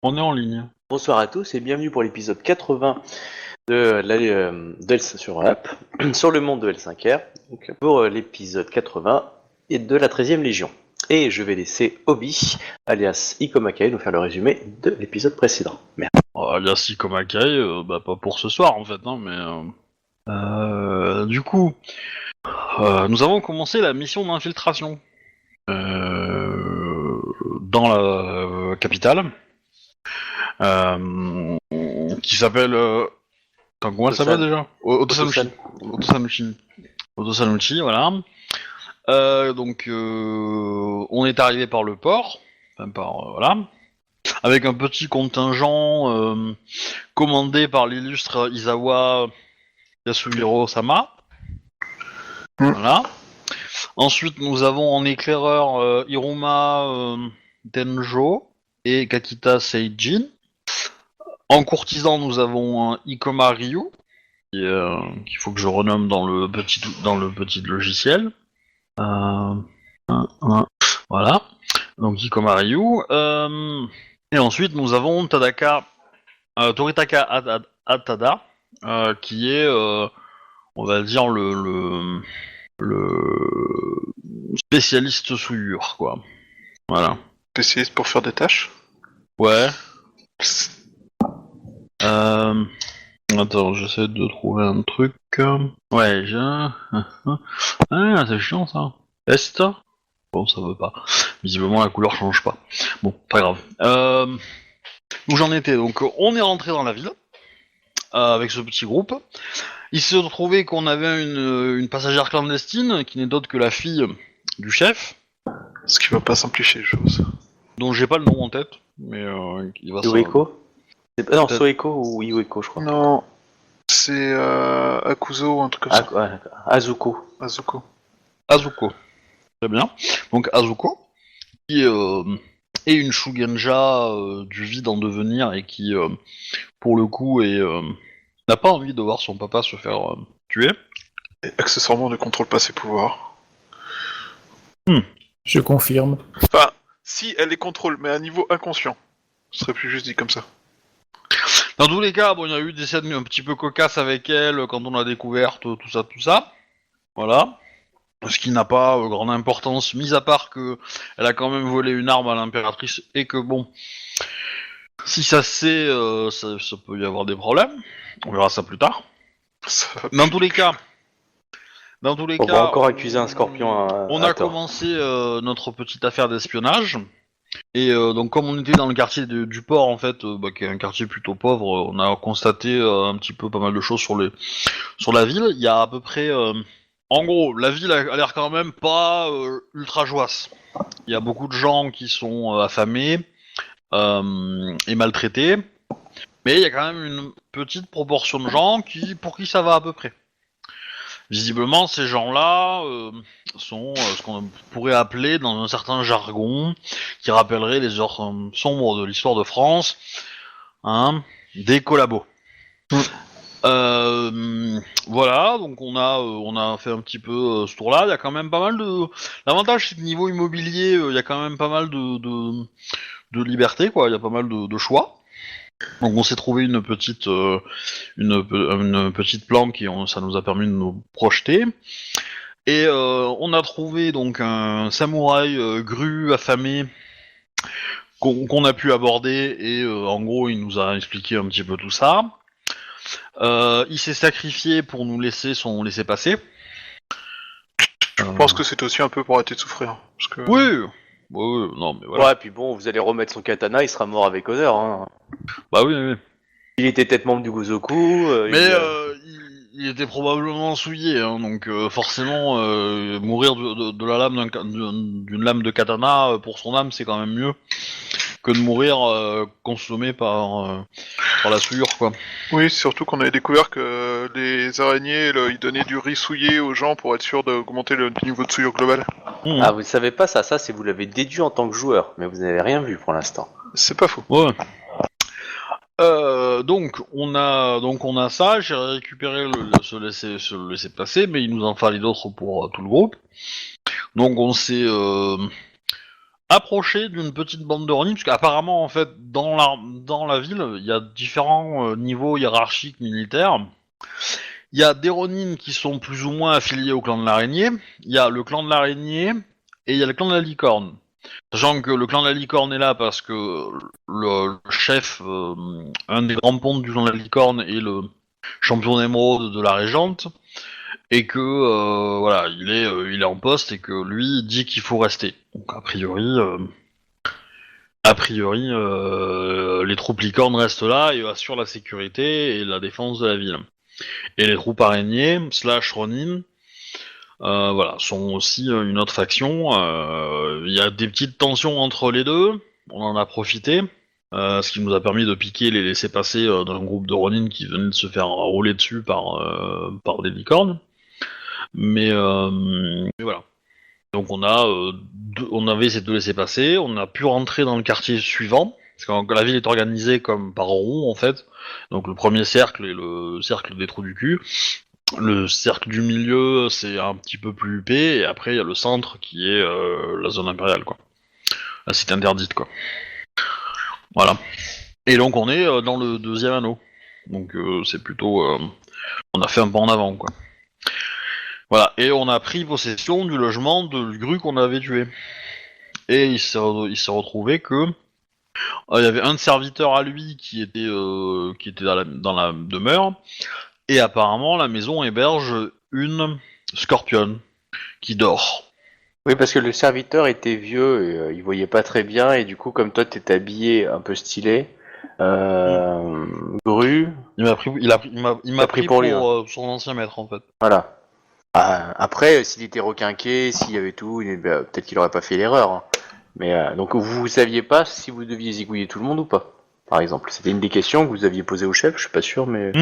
On est en ligne. Bonsoir à tous et bienvenue pour l'épisode 80 de sur l'app, sur le monde de L5R, donc pour l'épisode 80 et de la 13e Légion. Et je vais laisser Obi, alias Ikomakai, nous faire le résumé de l'épisode précédent. Merci. Alias Ikomakai, pas pour ce soir en fait, hein, mais... du coup, nous avons commencé la mission d'infiltration dans la capitale, euh, qui s'appelle... Attends, comment elle s'appelle déjà Otosanuchi. Otosanuchi, voilà. On est arrivé par le port, voilà, avec un petit contingent commandé par l'illustre Izawa Yasuhiro-sama. Voilà. Ensuite, nous avons en éclaireur Hiruma Tenjo et Kakita Seijin. En courtisan, nous avons Ikoma Ryu, qu'il faut que je renomme dans le petit logiciel. Voilà. Donc Ikoma Ryu. Et ensuite, nous avons Toritaka Atada, qui est, on va dire, le spécialiste souillure, quoi. Voilà. Spécialiste pour faire des tâches. Ouais. Attends, j'essaie de trouver un truc. Ouais, Ah, c'est chiant ça. Est. Bon, ça veut pas. Visiblement, la couleur change pas. Bon, pas grave. Où j'en étais. Donc, on est rentré dans la ville avec ce petit groupe. Il se trouvait qu'on avait une passagère clandestine qui n'est d'autre que la fille du chef. Ce qui va pas simplifier les choses. Dont j'ai pas le nom en tête, mais il va Yueko Non, Soeko ou Yueko, je crois. Non, c'est Akuzo ou un truc comme ça. Ouais, Azuko. Azuko. Azuko. Très bien. Donc Azuko, qui est une Shugenja du vide en devenir et qui, pour le coup, n'a pas envie de voir son papa se faire tuer. Et accessoirement ne contrôle pas ses pouvoirs. Je confirme. Enfin, si elle les contrôle, mais à un niveau inconscient. Ce serait plus juste dit comme ça. Dans tous les cas, bon, il y a eu des scènes un petit peu cocasses avec elle quand on a découvert tout ça. Voilà. Ce qui n'a pas grande importance, mis à part que elle a quand même volé une arme à l'impératrice et que bon, si ça c'est, ça peut y avoir des problèmes. On verra ça plus tard. Dans tous les cas, On va encore accuser un scorpion. On a commencé notre petite affaire d'espionnage. Et donc comme on était dans le quartier du port en fait, qui est un quartier plutôt pauvre, on a constaté un petit peu pas mal de choses sur la ville. Il y a à peu près, en gros, la ville a l'air quand même pas ultra joyeuse. Il y a beaucoup de gens qui sont affamés et maltraités, mais il y a quand même une petite proportion de gens pour qui ça va à peu près. Visiblement, ces gens-là sont ce qu'on pourrait appeler, dans un certain jargon, qui rappellerait les heures sombres de l'histoire de France, des collabos. Voilà, donc on a fait un petit peu ce tour-là. Il y a quand même pas mal de. L'avantage, c'est que niveau immobilier, il y a quand même pas mal de liberté, quoi. Il y a pas mal de choix. Donc on s'est trouvé une petite plante ça nous a permis de nous projeter. Et on a trouvé donc un samouraï grue affamé qu'on a pu aborder et en gros il nous a expliqué un petit peu tout ça. Il s'est sacrifié pour nous laisser son laissez-passer. Je pense que c'est aussi un peu pour arrêter de souffrir. Parce que... Oui, non mais voilà. Ouais, puis bon, vous allez remettre son katana, il sera mort avec honneur. Hein. Bah oui. Il était peut-être membre du Gozoku. Mais il était probablement souillé, hein, donc forcément mourir de la lame d'une lame de katana pour son âme, c'est quand même mieux que de mourir consommé par la souillure, quoi. Oui, surtout qu'on avait découvert que les araignées, ils donnaient du riz souillé aux gens pour être sûr d'augmenter le niveau de souillure global. Ah, vous savez pas ça, c'est vous l'avez déduit en tant que joueur, mais vous n'avez rien vu pour l'instant. C'est pas faux. Ouais. Donc on a ça. J'ai récupéré se laisser passer, mais il nous en fallait d'autres pour tout le groupe. Donc on s'est approché d'une petite bande de Ronin, parce qu'apparemment, en fait, dans la ville, il y a différents niveaux hiérarchiques militaires. Il y a des Ronin qui sont plus ou moins affiliés au clan de l'araignée, il y a le clan de l'araignée, et il y a le clan de la licorne. Sachant que le clan de la licorne est là parce que le chef, un des grands pontes du clan de la licorne est le champion d'émeraude de la régente, et que voilà, il est en poste et que lui il dit qu'il faut rester. Donc a priori, les troupes licornes restent là et assurent la sécurité et la défense de la ville. Et les troupes araignées / Ronin, voilà, sont aussi une autre faction. Il y a des petites tensions entre les deux. On en a profité. Ce qui nous a permis de piquer les laissés-passer d'un groupe de Ronin qui venaient de se faire rouler dessus par des licornes. Mais voilà. Donc on avait ces deux laissés-passer, on a pu rentrer dans le quartier suivant, parce que la ville est organisée comme par rond en fait. Donc le premier cercle est le cercle des trous du cul. Le cercle du milieu c'est un petit peu plus huppé, et après il y a le centre qui est la zone impériale quoi. La cité interdite quoi. Voilà. Et donc on est dans le deuxième anneau. Donc c'est plutôt... on a fait un pas en avant quoi. Voilà, et on a pris possession du logement du gru qu'on avait tué. Et il s'est retrouvé que il y avait un serviteur à lui qui était dans la demeure, et apparemment la maison héberge une scorpionne qui dort. Oui, parce que le serviteur était vieux et il voyait pas très bien, et du coup, comme toi, t'étais habillé un peu stylé, Gru, Il m'a pris pour lui, hein. son ancien maître en fait. Voilà. Ah, après, s'il était requinqué, s'il y avait tout, peut-être qu'il aurait pas fait l'erreur, hein. Mais donc vous saviez pas si vous deviez zigouiller tout le monde ou pas, par exemple. C'était une des questions que vous aviez posées au chef, je suis pas sûr, mais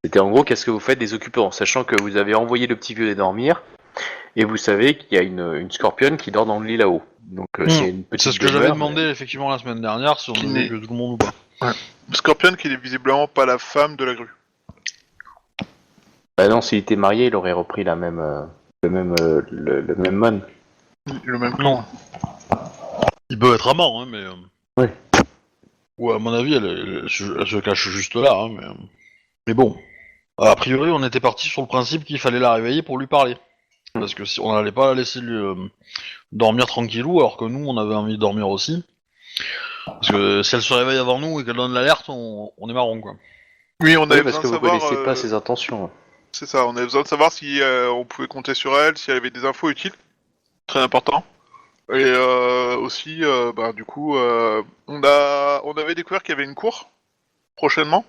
c'était en gros, qu'est-ce que vous faites des occupants, sachant que vous avez envoyé le petit vieux dormir, et vous savez qu'il y a une scorpionne qui dort dans le lit là-haut. Donc c'est une petite C'est ce que demeure, j'avais demandé effectivement la semaine dernière, si on Qui devait n'est- que tout le monde ou pas. Scorpion qui n'est visiblement pas la femme de la grue. Bah non, s'il était marié, il aurait repris le même mon. Le même Non. Il peut être amant, hein, mais... Ouais. Ou à mon avis, elle se cache juste là, hein, mais bon. A priori, on était parti sur le principe qu'il fallait la réveiller pour lui parler. Parce que si on n'allait pas la laisser dormir tranquillou, alors que nous, on avait envie de dormir aussi. Parce que si elle se réveille avant nous et qu'elle donne l'alerte, on est marron, quoi. Oui, on avait Oui, parce besoin que de vous savoir. connaissez pas ses intentions. C'est ça, on avait besoin de savoir si on pouvait compter sur elle, si elle avait des infos utiles. Très important. Et aussi, du coup, on avait découvert qu'il y avait une cour prochainement.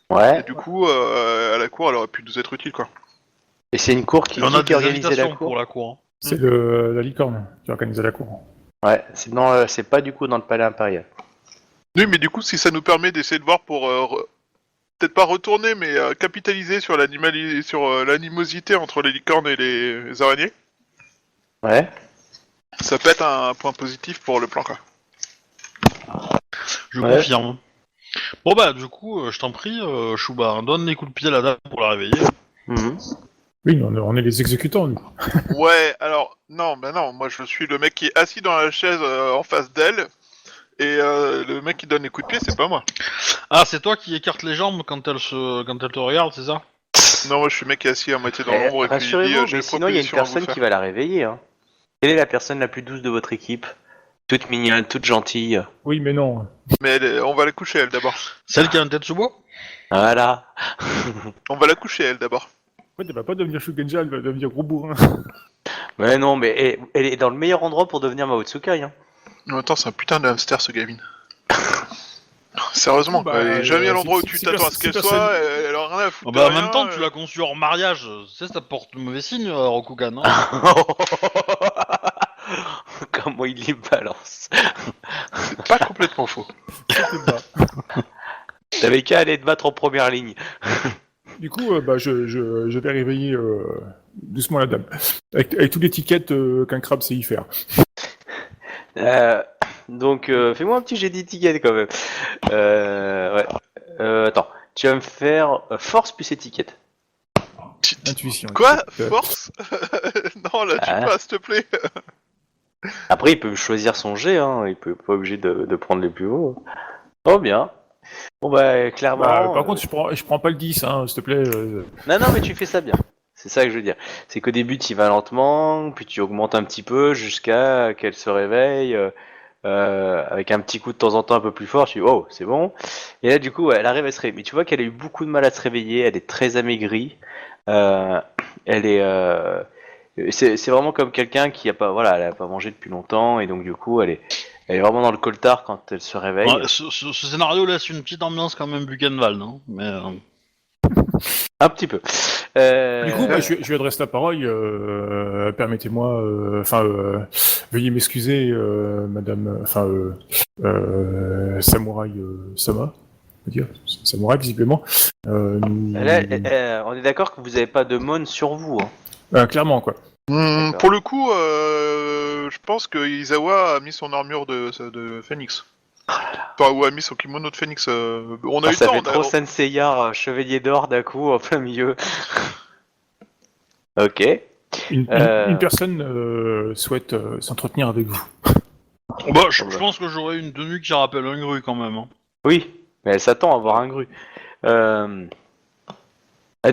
Ouais. Et du coup, à la cour, elle aurait pu nous être utile, quoi. Et c'est une cour qui Et on a qui des organisait la invitations cour. pour la cour. Hein. C'est la licorne qui organise la cour. Ouais, c'est pas du coup dans le palais impérial. Oui, mais du coup, si ça nous permet d'essayer de voir pour peut-être pas retourner, mais capitaliser sur l'animosité entre les licornes et les araignées, Ouais. ça peut être un point positif pour le plan, quoi. Je Ouais. confirme. Bon bah, du coup, je t'en prie, Chouba, donne des coups de pied à la dame pour la réveiller. Mhm. Oui, mais on est les exécutants, nous. Ouais, alors, non, moi je suis le mec qui est assis dans la chaise en face d'elle, et le mec qui donne les coups de pied, c'est pas moi. Ah, c'est toi qui écartes les jambes quand elle te regarde, c'est ça? Non, moi je suis le mec qui est assis à moitié dans l'ombre, et puis il dit, Rassurez-vous, j'ai mais une sinon il y a une proposition à vous personne faire. qui va la réveiller. Hein. Quelle est la personne la plus douce de votre équipe? Toute mignonne, toute gentille. Oui, mais non. Mais on va la coucher elle d'abord. Celle qui a un tête sous bois? Voilà. On va la coucher elle d'abord. En fait, elle va pas devenir Shugenja, elle va devenir gros bourrin. Mais non, mais elle est dans le meilleur endroit pour devenir Mao Tsukai. Hein. En même temps, c'est un putain de hamster ce Gavin. Sérieusement, Bah, quoi. Elle est jamais à l'endroit où c'est- tu c'est t'attends à ce c'est qu'elle personne. soit, elle a rien à Ah foutre. bah, de en même rien, temps, tu l'as conçu hors mariage, tu sais, ça porte mauvais signe, Rokugan, hein. Comment il les balance. C'est pas complètement faux. C'était bas. T'avais qu'à aller te battre en première ligne. Du coup, je vais réveiller doucement la dame. Avec toutes les étiquettes qu'un crabe sait y faire. Donc, fais-moi un petit jet d'étiquette quand même. Ouais. Attends, tu vas me faire force plus étiquette. Intuition. Quoi étiquette. Force Non, là, tu Ah. pas, s'il te plaît. Après, il peut choisir son jet, hein. Il peut pas obligé de prendre les plus hauts. Oh bien. Bon bah Bah, clairement. par contre, je prends pas le 10, hein, s'il te plaît. Non, mais tu fais ça bien. C'est ça que je veux dire. C'est qu'au début, tu y vas lentement, puis tu augmentes un petit peu jusqu'à qu'elle se réveille, avec un petit coup de temps en temps un peu plus fort. Tu dis, oh, c'est bon. Et là, du coup, ouais, elle arrive à se réveiller. Mais tu vois qu'elle a eu beaucoup de mal à se réveiller. Elle est très amaigrie. Euh, elle est. C'est vraiment comme quelqu'un qui a pas, voilà, elle a pas mangé depuis longtemps et donc du coup, elle est vraiment dans le coltard quand elle se réveille. Ouais, ce scénario laisse une petite ambiance quand même Buchenwald, hein, mais... Un petit peu. Du coup, bah, je lui adresse la parole. Permettez-moi, veuillez m'excuser, Madame, Samouraï Sama, on va dire, Samouraï visiblement. On est d'accord que vous n'avez pas de mon sur vous. Hein. Clairement quoi. D'accord. Pour le coup, je pense que Izawa a mis son armure de Phoenix. Enfin, ou a mis son kimono de Phoenix. On a eu le Ça temps. fait trop Senseiya, chevalier d'or d'un coup en plein milieu. Ok. Une personne souhaite s'entretenir avec vous. Bah, je pense que j'aurais une tenue qui rappelle un grue quand même. Hein. Oui, mais elle s'attend à voir un gru.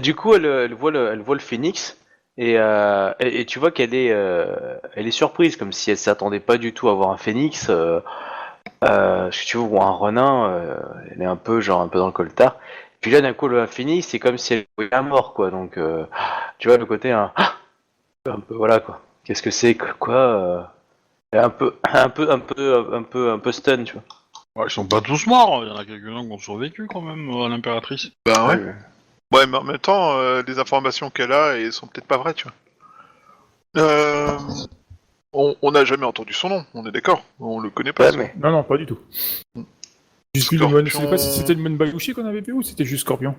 Du coup, elle voit le phénix et tu vois qu'elle elle est surprise, comme si elle s'attendait pas du tout à voir un phénix. Si tu veux, ou un renin, elle est un peu dans le coltard. Puis là, d'un coup, le phénix, c'est comme si elle voyait la mort, quoi. Donc, tu vois le côté un peu, voilà, quoi. Qu'est-ce que c'est, quoi elle est un peu stun, tu vois. Ouais, ils sont pas tous morts, il y en a quelques-uns qui ont survécu quand même à l'impératrice. Ben ouais. Ouais. Ouais, mais en même temps, les informations qu'elle a, elles sont peut-être pas vraies, tu vois. On n'a jamais entendu son nom, on est d'accord. On le connaît pas. Ouais, ça. mais Non, pas du tout. Juste le Scorpion. mon, c'était pas, c'était le mon Bayushi qu'on avait vu ou c'était juste Scorpion?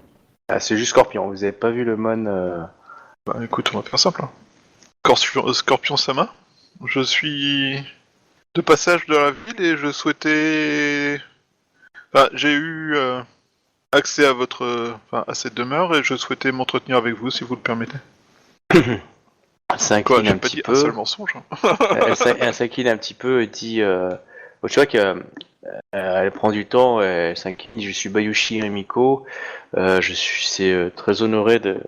c'est juste Scorpion. Vous avez pas vu le mon Bah écoute, on va faire simple. Hein. Scorpion Sama, je suis de passage de la ville et je souhaitais. Enfin, j'ai eu accès à à cette demeure et je souhaitais m'entretenir avec vous si vous le permettez. Elle Quoi, s'incline j'ai un pas petit dit un peu. seul mensonge. Hein. Elle s'incline un petit peu et dit. Tu vois que elle prend du temps. Elle s'incline. Je suis Bayushi Rimiko. C'est très honoré de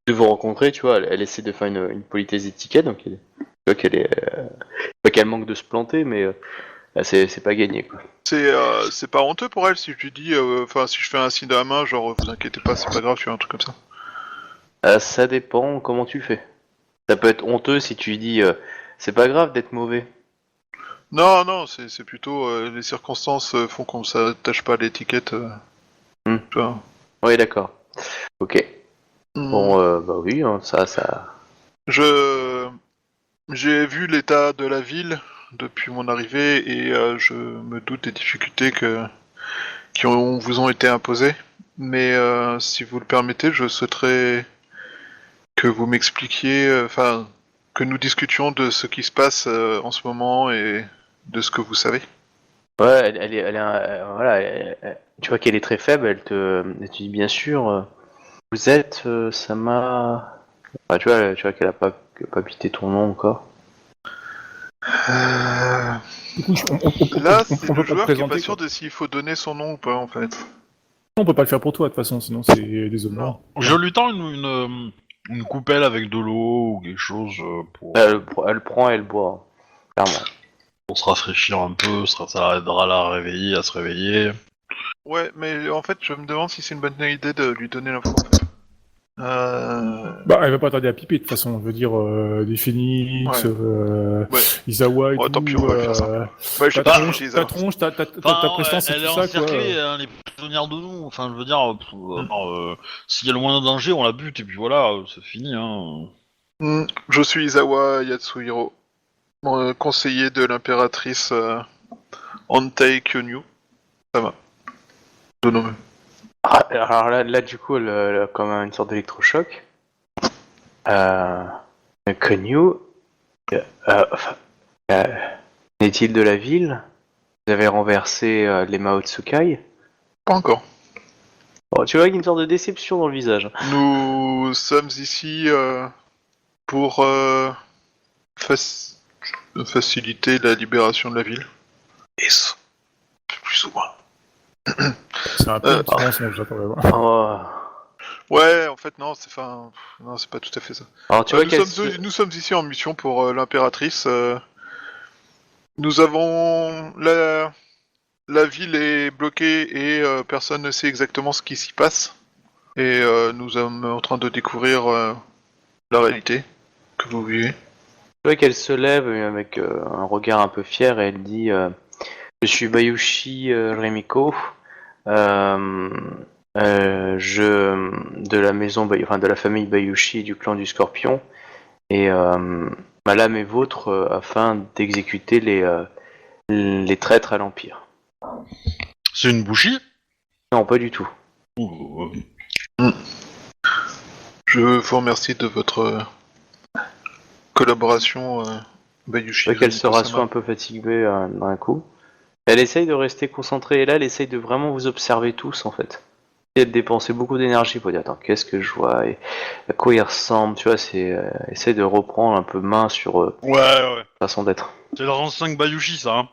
vous rencontrer. Tu vois, elle essaie de faire une politesse d'étiquette. Donc, tu vois qu'elle est. Pas qu'elle manque de se planter, mais c'est pas gagné, quoi. C'est pas honteux pour elle si je lui dis, si je fais un signe de la main, genre vous inquiétez pas, c'est pas grave, je fais un truc comme ça. Ça dépend comment tu fais. Ça peut être honteux si tu dis c'est pas grave d'être mauvais. Non, c'est plutôt les circonstances font qu'on s'attache pas à l'étiquette. Tu vois. Oui, d'accord. Ok. Hmm. Bon, bah oui, hein, ça. J'ai vu l'état de la ville depuis mon arrivée et je me doute des difficultés vous ont été imposées. Mais si vous le permettez, je souhaiterais que vous m'expliquiez, que nous discutions de ce qui se passe en ce moment et de ce que vous savez. Ouais, voilà, tu vois qu'elle est très faible. Elle te dit bien sûr. Vous êtes Sama. Enfin, tu vois qu'elle a pas pité ton nom encore. Du coup, Là, on c'est peut le pas te joueur qui est pas présenter, sûr quoi. de s'il faut donner son nom ou pas, en fait. On peut pas le faire pour toi de toute façon, sinon c'est déshonneur. Je lui tends une coupelle avec de l'eau ou quelque chose Elle prend et elle boit, clairement. pour se rafraîchir un peu, ça aidera à la réveiller, à se réveiller. Ouais, mais en fait, je me demande si c'est une bonne idée de lui donner l'info, en fait. Bah, elle va pas tarder à piper de toute façon. Je veux dire, des Phoenix, Ouais. Izawa et Ouais, tout. tant pis, on va faire ça. Ouais, je Ta vais tronche, toucher les ta arbres. tronche, ta Enfin, prestance et elle est tout ça, quoi. encerclée, hein, les prisonnières de nous. Enfin, je veux dire, s'il y a le moindre danger, on la bute et puis voilà, c'est fini. Hein. Je suis Izawa Yatsuhiro, conseiller de l'impératrice Antei Kyonyu. Ça va. De nommer. Alors là, du coup, elle a comme une sorte d'électrochoc. Konyu, n'est-il de la ville? Vous avez renversé les Mao Tsukai? Pas encore. Oh, tu vois qu'il y a une sorte de déception dans le visage. Nous sommes ici pour faciliter la libération de la ville. Yes. Plus ou moins. C'est un peu un petit mensonge, là, quand même. Oh. Ouais, en fait, non, non, c'est pas tout à fait ça. Alors tu vois Nous sommes ici en mission pour l'impératrice. Nous avons... La ville est bloquée et personne ne sait exactement ce qui s'y passe. Et nous sommes en train de découvrir la réalité que vous vivez. Tu vois qu'elle se lève avec un regard un peu fier et elle dit je suis Bayushi Remiko, de la maison, enfin de la famille Bayushi et du clan du Scorpion, et ma lame est vôtre afin d'exécuter les traîtres à l'Empire. C'est une bouchie? Non, pas du tout. Je vous remercie de votre collaboration, Bayushi. Tu vois qu'elle se rassoit un peu fatiguée d'un coup. Elle essaye de rester concentrée et là, elle essaye de vraiment vous observer tous en fait. Et de dépenser beaucoup d'énergie pour dire attends, qu'est-ce que je vois et à quoi il ressemble, tu vois, essaye de reprendre un peu main sur Ouais. façon d'être. C'est le rang 5 Bayushi, ça, hein.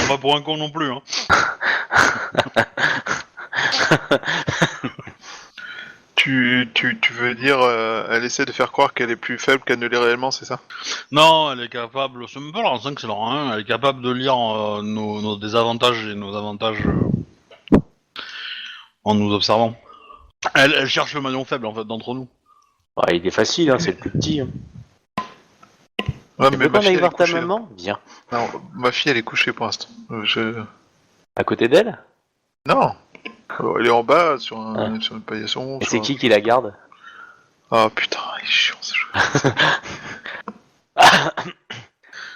Pas pour un con non plus, hein. Tu veux dire, elle essaie de faire croire qu'elle est plus faible qu'elle ne l'est réellement, c'est ça? Non, elle est capable, c'est même pas le rang 5, c'est le rang 1, elle est capable de lire nos désavantages et nos avantages en nous observant. Elle cherche le maillon faible, en fait, d'entre nous. Ah, il est facile, hein, c'est le plus petit. Hein. Ouais, Tu mais veux ma qu'on fille, aille elle est voir ta couchée, là. maman? Viens. Non, ma fille, elle est couchée pour l'instant. À côté d'elle? Non. Elle est en bas, sur une paillasson. Et c'est qui la garde? Ah putain, il est chiant ce jeu.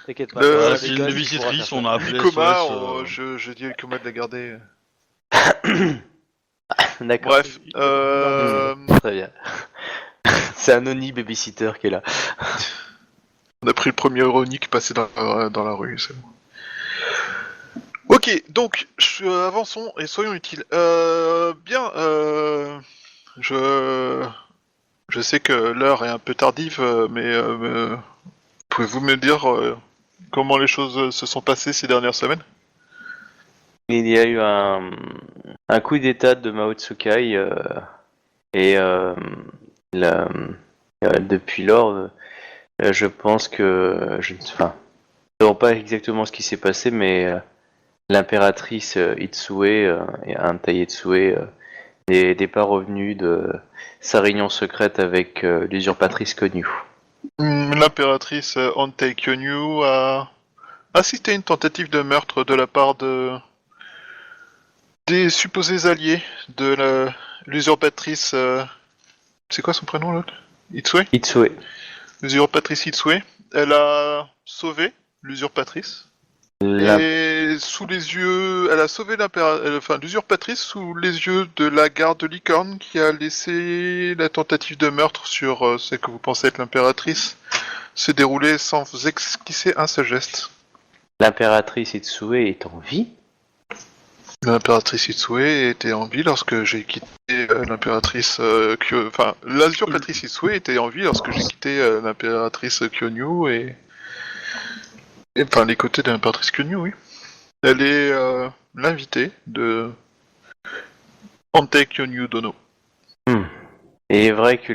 T'inquiète pas. C'est une babysitrice, on a appelé Ikoma, SOS, je dis à Ikoma de la garder. D'accord. Bref, Très bien. C'est un Oni babysitter qui est là. on a pris le premier Oni qui passait dans la rue, c'est bon. Ok, donc, avançons et soyons utiles. Bien, je sais que l'heure est un peu tardive, mais pouvez-vous me dire comment les choses se sont passées ces dernières semaines? Il y a eu un coup d'état de Mao Tsukai et depuis lors, je pense que je ne sais pas exactement ce qui s'est passé, mais l'impératrice Itsue et un Taiyetsue n'est pas revenu de sa réunion secrète avec l'usurpatrice Konyu. L'impératrice Antei Kyonyu a assisté à une tentative de meurtre de la part des supposés alliés de l'usurpatrice... C'est quoi son prénom l'autre? Itsue? Itsue. L'usurpatrice Itsue. Elle a sauvé l'usurpatrice. Et sous les yeux... Elle a sauvé l'usurpatrice sous les yeux de la garde de licorne qui a laissé la tentative de meurtre sur ce que vous pensez être l'impératrice se dérouler sans esquisser un seul geste. L'impératrice Itsue est en vie? L'impératrice Itsue était en vie lorsque j'ai quitté l'impératrice l'usurpatrice Itsue était en vie lorsque j'ai quitté l'impératrice Kyonyu et enfin les côtés de l'impératrice Kyonyu, oui. Elle est l'invitée de Antei Kyonyu Dono. Et il est vrai que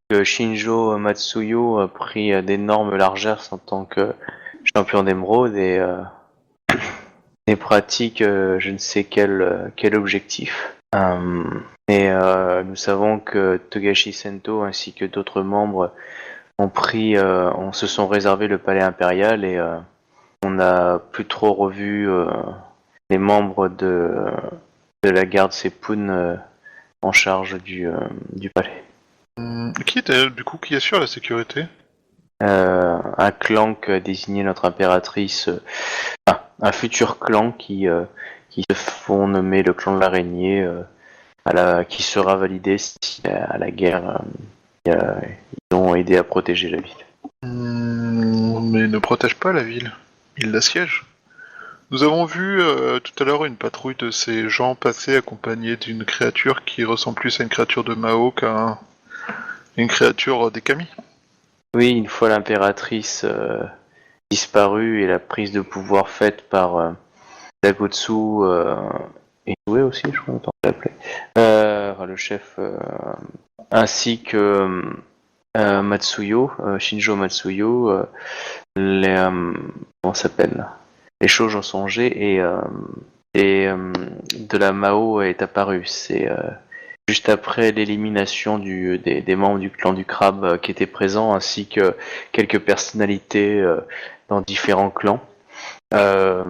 que Shinjo Matsuyo a pris d'énormes largeurs en tant que champion d'émeraude et pratique je ne sais quel objectif. Et nous savons que Togashi Sento ainsi que d'autres membres se sont réservés le palais impérial et on n'a plus trop revu les membres de la garde Seppun en charge du palais. Qui assure la sécurité? Un clan que désignait notre impératrice, un futur clan qui se font nommer le clan de l'araignée, qui sera validé si à la guerre ils ont aidé à protéger la ville. Mais ils ne protègent pas la ville, ils l'assiègent. Nous avons vu tout à l'heure une patrouille de ces gens passer accompagnés d'une créature qui ressemble plus à une créature de Mao qu'à une créature des Kami. Oui, une fois l'impératrice disparu et la prise de pouvoir faite par Dagotsu et Inoue aussi, je crois, on l'appeler. Enfin, le chef, ainsi que Matsuyo, Shinjo Matsuyo, comment ça s'appelle, les choses ont changé et de la Mao est apparu. C'est juste après l'élimination des membres du clan du crabe qui étaient présents, ainsi que quelques personnalités dans différents clans. Le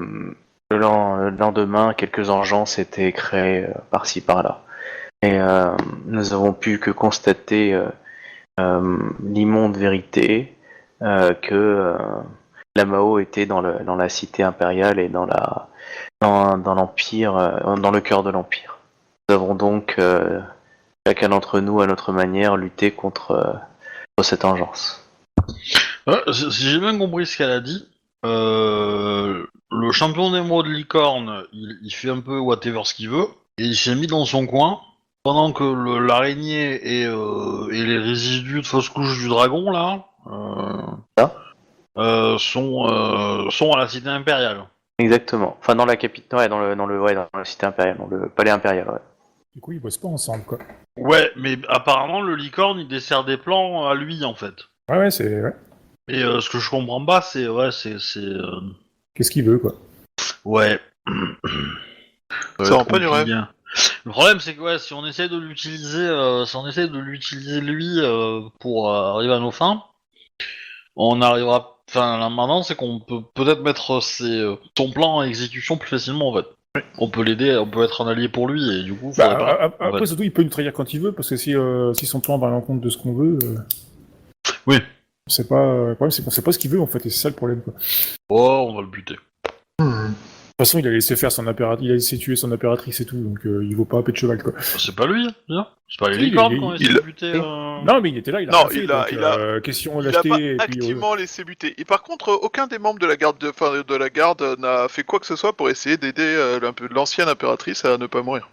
lendemain, quelques engences étaient créées par-ci par-là. Et nous avons pu que constater l'immonde vérité que la Mao était dans la cité impériale et dans l'empire, dans le cœur de l'empire. Nous avons donc chacun d'entre nous, à notre manière, lutté contre cette engeance. Si j'ai bien compris ce qu'elle a dit, le champion d'émeraude licorne, il fait un peu whatever ce qu'il veut, et il s'est mis dans son coin, pendant que l'araignée et les résidus de fausse couche du dragon, là, sont à la cité impériale. Exactement. Enfin, dans la capitale, ouais, dans la cité impériale, dans le palais impérial, ouais. Du coup, ils bossent pas ensemble, quoi. Ouais, mais apparemment, le licorne, il dessert des plans à lui, en fait. Ouais, c'est... Ouais. Et ce que je comprends pas, c'est... Qu'est-ce qu'il veut, quoi. Ouais. Ça rend pas du rêve. Bien. Le problème, c'est que ouais, si on essaie de l'utiliser, lui pour arriver à nos fins, on arrivera. Enfin, là maintenant, c'est qu'on peut peut-être mettre son plan en exécution plus facilement, en fait. On peut l'aider, on peut être un allié pour lui, et du coup, faudrait pas. Après, surtout, il peut nous trahir quand il veut, parce que si son plan va à l'encontre de ce qu'on veut... Oui. C'est pas... Le problème, c'est qu'on sait pas ce qu'il veut, en fait, et c'est ça le problème, quoi. Oh, on va le buter. De toute façon, il a laissé faire il a laissé tuer son impératrice et tout, donc il vaut pas un peu de cheval, quoi. C'est pas lui, bien. C'est pas les Si, licornes qu'on essaie de buter. Non, mais il était là, il a Non, rien fait, il a- donc, il a- question Il a lâcheté, pas et puis... activement laissé buter. Et par contre, aucun des membres de la garde, de la garde n'a fait quoi que ce soit pour essayer d'aider l'ancienne impératrice à ne pas mourir.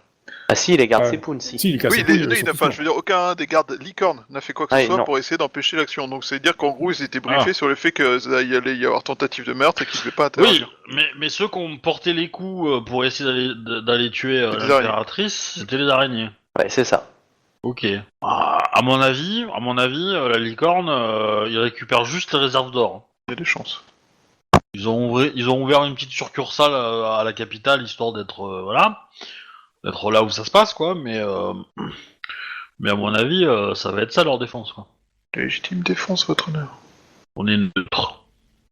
Ah si, les gardes Ouais. Sepun, si. Si, il est cassé Oui, je veux dire, aucun des gardes licornes n'a fait quoi que ce Ah, soit non. pour essayer d'empêcher l'action. Donc c'est dire qu'en gros, ils étaient briefés Ah. sur le fait qu'il allait y avoir tentative de meurtre et qu'ils ne devaient pas Oui, interagir. mais ceux qui ont porté les coups pour essayer d'aller tuer C'était des l'impératrice, c'était les araignées. Ouais, c'est ça. Ok. À mon avis, la licorne, il récupère juste les réserves d'or. Il y a des chances. Ils ont ouvert une petite succursale à la capitale, histoire d'être d'être là où ça se passe, quoi. Mais à mon avis, ça va être ça leur défense, quoi. Légitime défense, votre honneur. On est neutre.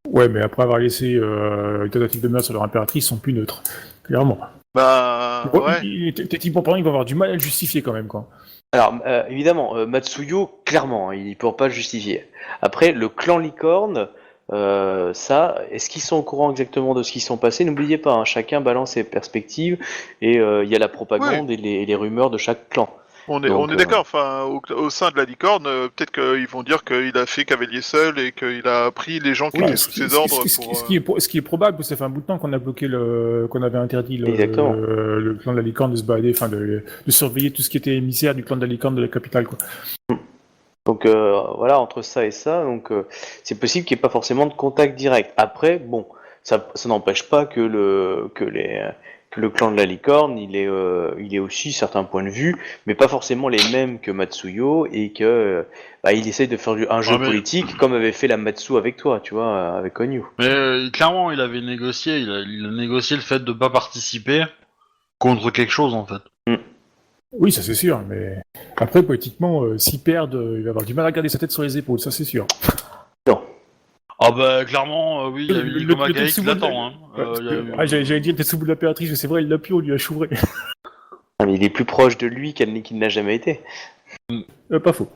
Ouais, mais après avoir laissé une tentative de meurtre sur leur impératrice, ils sont plus neutres. Clairement. Bah, ouais. Techniquement parlant, ils vont avoir du mal à le justifier quand même, quoi. Alors, évidemment, Matsuyo, clairement, hein, il ne pourra pas le justifier. Après, le clan licorne, est-ce qu'ils sont au courant exactement de ce qui s'est passé? N'oubliez pas, hein, chacun balance ses perspectives et il y a la propagande et les rumeurs de chaque clan. On Donc, est d'accord, enfin, au sein de la licorne, peut-être qu'ils vont dire qu'il a fait cavalier seul et qu'il a pris les gens qui étaient sous ses ordres pour... Ce qui est probable, parce que ça fait un bout de temps qu'on a bloqué qu'on avait interdit Exactement. le clan de la licorne de se balader, enfin de surveiller tout ce qui était émissaire du clan de la licorne de la capitale, quoi. Donc voilà, entre ça et ça, donc c'est possible qu'il n'y ait pas forcément de contact direct. Après, bon, ça n'empêche pas que le clan de la licorne, il est aussi certains points de vue, mais pas forcément les mêmes que Matsuyo, et que il essaye de faire un jeu politique comme avait fait la Matsu avec toi, tu vois, avec Onyu. Mais clairement, il avait négocié, il a négocié le fait de pas participer contre quelque chose, en fait. Oui, ça c'est sûr, mais après, politiquement, s'ils perdent, il va avoir du mal à garder sa tête sur les épaules, ça c'est sûr. Ah bah clairement, oui, il y a eu Nico Magai qui l'attend. Hein. J'allais dire Tetsubo de l'impératrice, mais c'est vrai, il l'a pu, on lui a chouré. Ah, mais il est plus proche de lui qu'il n'a jamais été. Pas faux.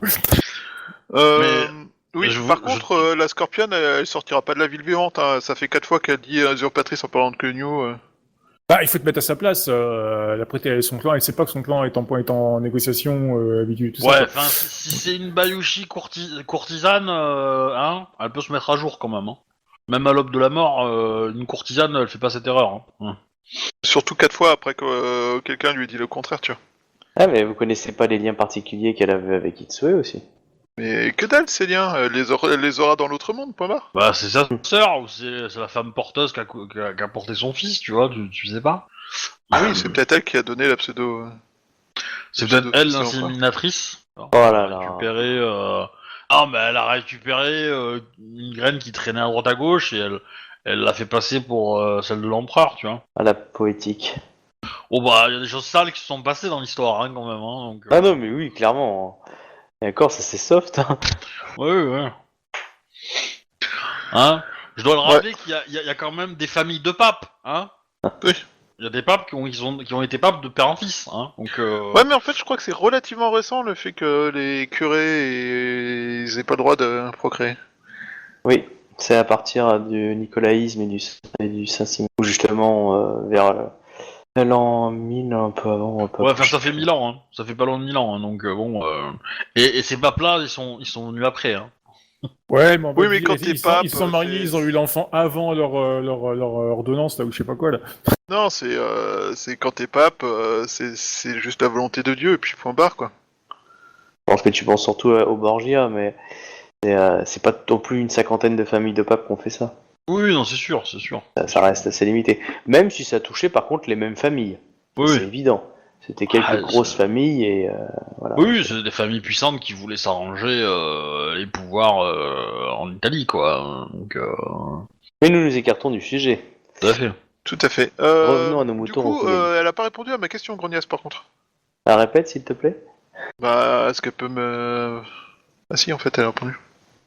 Oui, par contre, la Scorpion, elle sortira pas de la ville vivante. Hein. Ça fait 4 fois qu'elle dit usurpatrice en parlant de Kenyu. Bah, il faut te mettre à sa place. Elle a prêté son clan, elle sait pas que son clan est en négociation habituelle. Ouais, enfin, si c'est une Bayushi courtisane, elle peut se mettre à jour quand même. Hein. Même à l'aube de la mort, une courtisane, elle fait pas cette erreur. Hein. Surtout 4 fois après que quelqu'un lui ait dit le contraire, tu vois. Ah, mais vous connaissez pas les liens particuliers qu'elle avait avec Itsue aussi? Mais que dalle, ces liens, elle les aura dans l'autre monde, point barre. Bah, c'est sa sœur ou c'est la femme porteuse qui a porté son fils, tu vois, tu sais pas. Oui, c'est peut-être elle qui a donné la pseudo... C'est peut-être elle pseudo-fils, encore. l'inséminatrice. Oh là là. Récupéré. Ah, mais elle a récupéré une graine qui traînait à droite à gauche et elle l'a fait passer pour celle de l'empereur, tu vois. Ah, la poétique. Oh bah, il y a des choses sales qui se sont passées dans l'histoire, hein, quand même. Hein, donc, Ah non, mais oui, clairement. D'accord, ça c'est soft. Hein. Ouais. Hein, je dois le rappeler qu'il y a quand même des familles de papes, hein. Oui. Il y a des papes qui ont été papes de père en fils, hein. Donc. Ouais, mais en fait, je crois que c'est relativement récent le fait que les curés ils aient pas le droit de procréer. Oui, c'est à partir du nicolaïsme et du Saint-Simon. Ou justement, vers l'an 1000, un peu avant. Un peu Ouais, après. enfin ça fait 1000 ans, hein. Ça fait pas loin de 1000 ans, hein. Donc bon. Et ces papes-là, ils sont venus après, hein. Ouais, mais on va Oui, mais dire, quand t'es ils pape, se sont mariés, c'est- ils ont eu l'enfant avant leur ordonnance, là, ou je sais pas quoi, là. Non, c'est quand t'es pape, c'est juste la volonté de Dieu et puis point barre quoi. Je pense que tu penses surtout aux Borgia, mais c'est pas non plus une cinquantaine de familles de papes qui ont fait ça. Oui, non, c'est sûr, c'est sûr. Ça reste assez limité. Même si ça touchait par contre les mêmes familles. Oui, C'est oui. évident. C'était quelques Ah, grosses c'est- familles et voilà. Oui, c'est des familles puissantes qui voulaient s'arranger les pouvoirs en Italie, quoi. Donc, Mais nous nous écartons du sujet. tout à fait. Tout à fait. Revenons à nos Du moutons coup, Rokugan. elle a pas répondu à ma question, Grognasse, par contre. Ah, répète s'il te plaît. Bah, est-ce qu'elle peut me... Ah si, en fait, elle a répondu.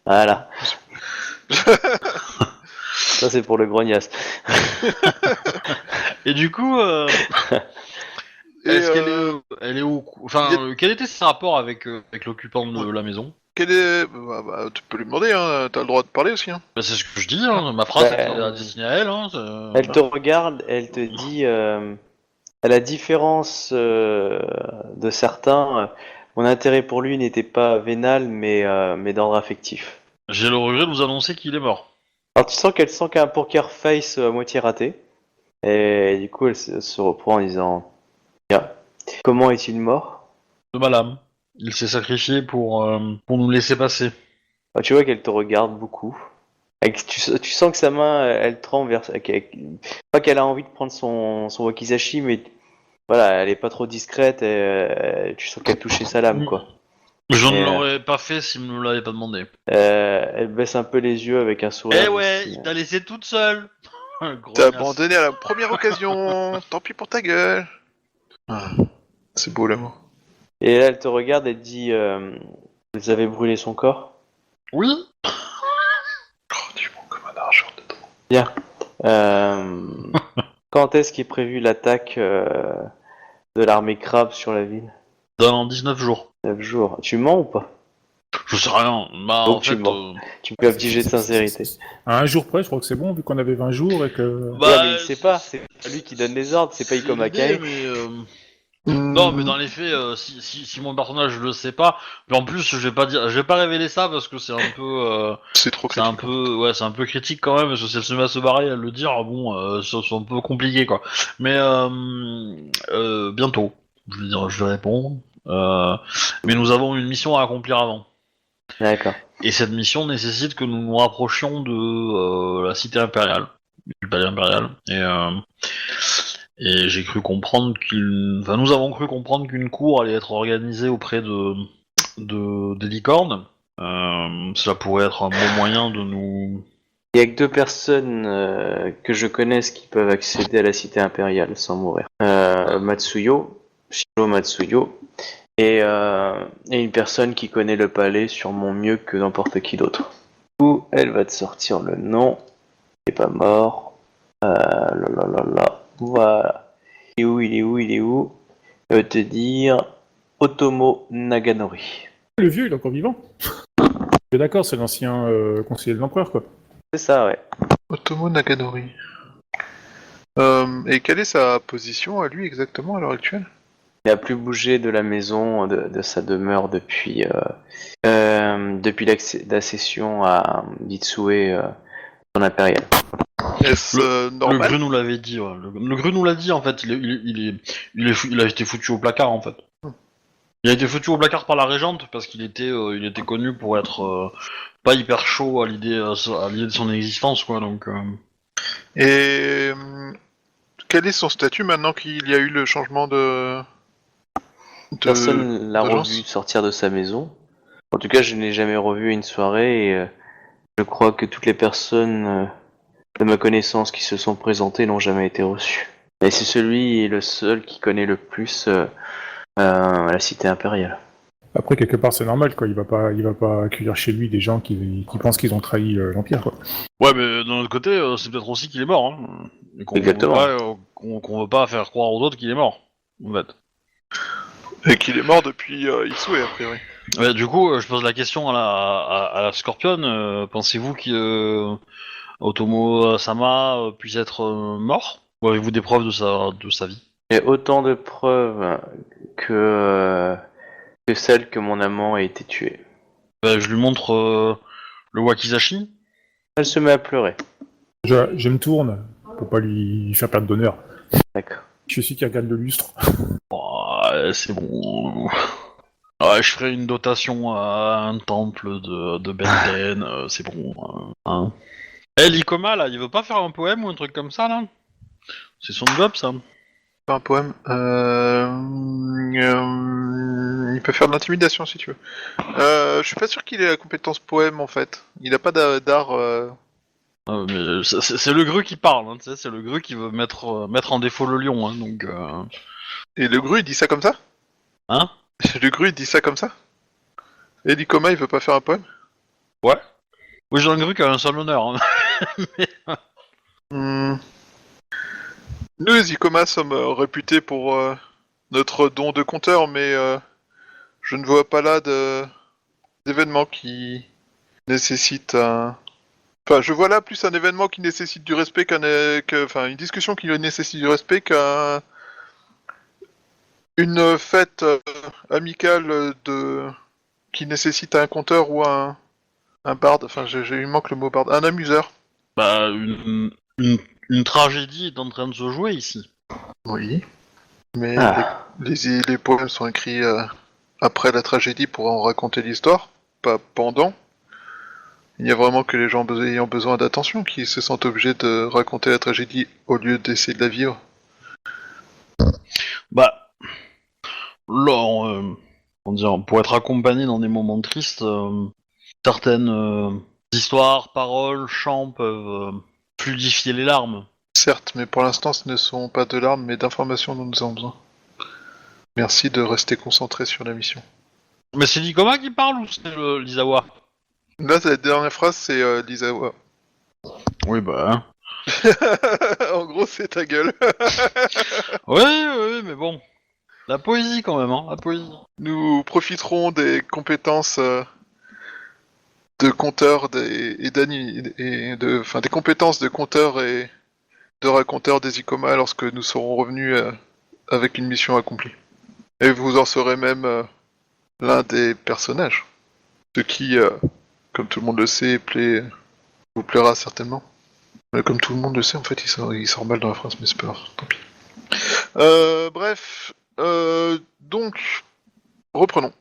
Voilà. Ça c'est pour le grognasse. Et du coup, Et, est-ce elle est où? Enfin, il y quel était ses rapports avec l'occupant de la maison? quelle est... Bah, tu peux lui demander, hein, t'as le droit de parler aussi, hein. Bah, c'est ce que je dis, hein. Ma phrase Bah, était destinée à elle, hein. Elle te regarde, elle te dit, à la différence de certains, mon intérêt pour lui n'était pas vénal, mais d'ordre affectif. J'ai le regret de vous annoncer qu'il est mort. Alors tu sens qu'elle sent qu'un poker face à moitié raté, et du coup elle se reprend en disant, bien, comment est-il mort? De ma lame. Il s'est sacrifié pour nous laisser passer. Alors, tu vois qu'elle te regarde beaucoup. Tu sens que sa main, elle tremble pas qu'elle a envie de prendre son wakizashi, mais voilà, elle est pas trop discrète et tu sens qu'elle touchait sa lame, quoi. Je ne Et, l'aurais pas fait s'il ne me l'avait pas demandé. Elle baisse un peu les yeux avec un sourire. Eh ouais, aussi. il t'a laissé toute seule. Gros T'as naze. abandonné à la première occasion. Tant pis pour ta gueule. Ah, c'est beau l'amour. Et là, elle te regarde et te dit, vous avez brûlé son corps? Oui. Oh, tu manques comme un argent dedans. Bien. Quand est-ce qu'est prévue l'attaque de l'armée crabe sur la ville? Dans 19 jours. 9 jours. Tu mens ou pas? Je sais rien. Bah, Donc en tu fait. mens. Tu peux afficher de sincérité. À un jour près, je crois que c'est bon, vu qu'on avait 20 jours et que... Bah, Ouais, mais il sait pas. C'est lui qui donne les ordres. C'est pas comme l'idée, Akai. mais, non, mais dans les faits, si mon personnage le sait pas, mais en plus, je vais pas révéler ça parce que c'est un peu, C'est trop c'est un critique. peu, ouais, c'est un peu critique quand même parce que si elle se met à se barrer, à le dire, bon, c'est un peu compliqué quoi. Mais bientôt, je vais répondre. Mais nous avons une mission à accomplir avant. D'accord. Et cette mission nécessite que nous nous rapprochions de la cité impériale, du palais impérial. Et j'ai cru comprendre nous avons cru comprendre qu'une cour allait être organisée auprès des licornes. Cela pourrait être un bon moyen de nous... Il y a que 2 personnes que je connaisse qui peuvent accéder à la cité impériale sans mourir. Matsuyo, Shiro Matsuyo, et une personne qui connaît le palais sûrement mieux que n'importe qui d'autre. Du coup, elle va te sortir le nom. Il est pas mort. Voilà. Il est où? Elle va te dire Otomo Naganori. Le vieux, il est encore vivant. D'accord, c'est l'ancien conseiller de l'empereur, quoi. C'est ça, ouais. Otomo Naganori. Et quelle est sa position à lui exactement à l'heure actuelle? Il n'a plus bougé de la maison, de sa demeure depuis l'accession à Mitsue, son impérial. Est-ce Le normal? Gru nous l'avait dit. Ouais. Le Gru nous l'a dit en fait. Il a été foutu au placard en fait. Il a été foutu au placard par la régente parce qu'il était, il était connu pour être pas hyper chaud à l'idée de son existence, quoi. Donc, Et quel est son statut maintenant qu'il y a eu le changement de Personne l'a d'agence? revu sortir de sa maison. En tout cas, je n'ai jamais revu à une soirée et je crois que toutes les personnes de ma connaissance qui se sont présentées n'ont jamais été reçues. Et c'est celui et le seul qui connaît le plus la cité impériale. Après, quelque part, c'est normal, quoi. Il va pas accueillir chez lui des gens qui pensent qu'ils ont trahi l'Empire, quoi. ouais, mais d'un autre côté, c'est peut-être aussi qu'il est mort, hein. Et Exactement. Qu'on veut pas faire croire aux autres qu'il est mort, en fait. Et qu'il est mort depuis Issue, a priori. Ouais, du coup, je pose la question à la Scorpion. Pensez-vous que Otomo Sama puisse être mort? Ou avez-vous des preuves de sa vie? Il y a autant de preuves que celles que mon amant a été tué. Je lui montre le Wakizashi. Elle se met à pleurer. Je me tourne pour pas lui faire perdre d'honneur. D'accord. Je suis qui regarde le lustre. Ouais, c'est bon. Ouais, je ferai une dotation à un temple de Benten, c'est bon. Hein. L'Ikoma, là, il veut pas faire un poème ou un truc comme ça, là? C'est son job, ça. Pas un poème. Il peut faire de l'intimidation si tu veux. Je suis pas sûr qu'il ait la compétence poème en fait. Il a pas d'art. Mais c'est le grue qui parle, hein, tu sais, c'est le grue qui veut mettre en défaut le lion, hein, donc... Et le gru il dit ça comme ça? Hein? Le gru il dit ça comme ça? Et l'Ikoma il veut pas faire un poème? Ouais. Oui, j'ai un grue qui a un seul honneur, hein. Hmm. Nous les Ikoma sommes réputés pour notre don de conteur, mais je ne vois pas là d'événement qui nécessite un... Enfin, je vois là plus un événement qui nécessite du respect enfin, une discussion qui nécessite du respect une fête amicale qui nécessite un conteur ou un barde. Enfin, il manque le mot barde. Un amuseur. Bah, une tragédie est en train de se jouer, ici. Oui. Mais Ah. les poèmes sont écrits après la tragédie pour en raconter l'histoire, pas pendant. Il n'y a vraiment que les gens ayant besoin d'attention qui se sentent obligés de raconter la tragédie au lieu d'essayer de la vivre. Bah, là, comment dire, pour être accompagné dans des moments tristes, certaines histoires, paroles, chants peuvent fluidifier les larmes. Certes, mais pour l'instant ce ne sont pas de larmes mais d'informations dont nous avons besoin. Merci de rester concentré sur la mission. Mais c'est l'Ikoma qui parle ou c'est l'Izawa? Là, la dernière phrase, c'est Lisawa. Oui, bah... En gros, c'est ta gueule. Oui, mais bon. La poésie, quand même, hein, la poésie. Nous profiterons des compétences de conteur enfin, des compétences de conteur et de raconteur des Ikoma lorsque nous serons revenus avec une mission accomplie. Et vous en serez même l'un des personnages. Ce qui, comme tout le monde le sait, vous plaira certainement. Mais comme tout le monde le sait, en fait, il sort mal dans la phrase, mais c'est pas grave, tant pis. Bref, donc, reprenons.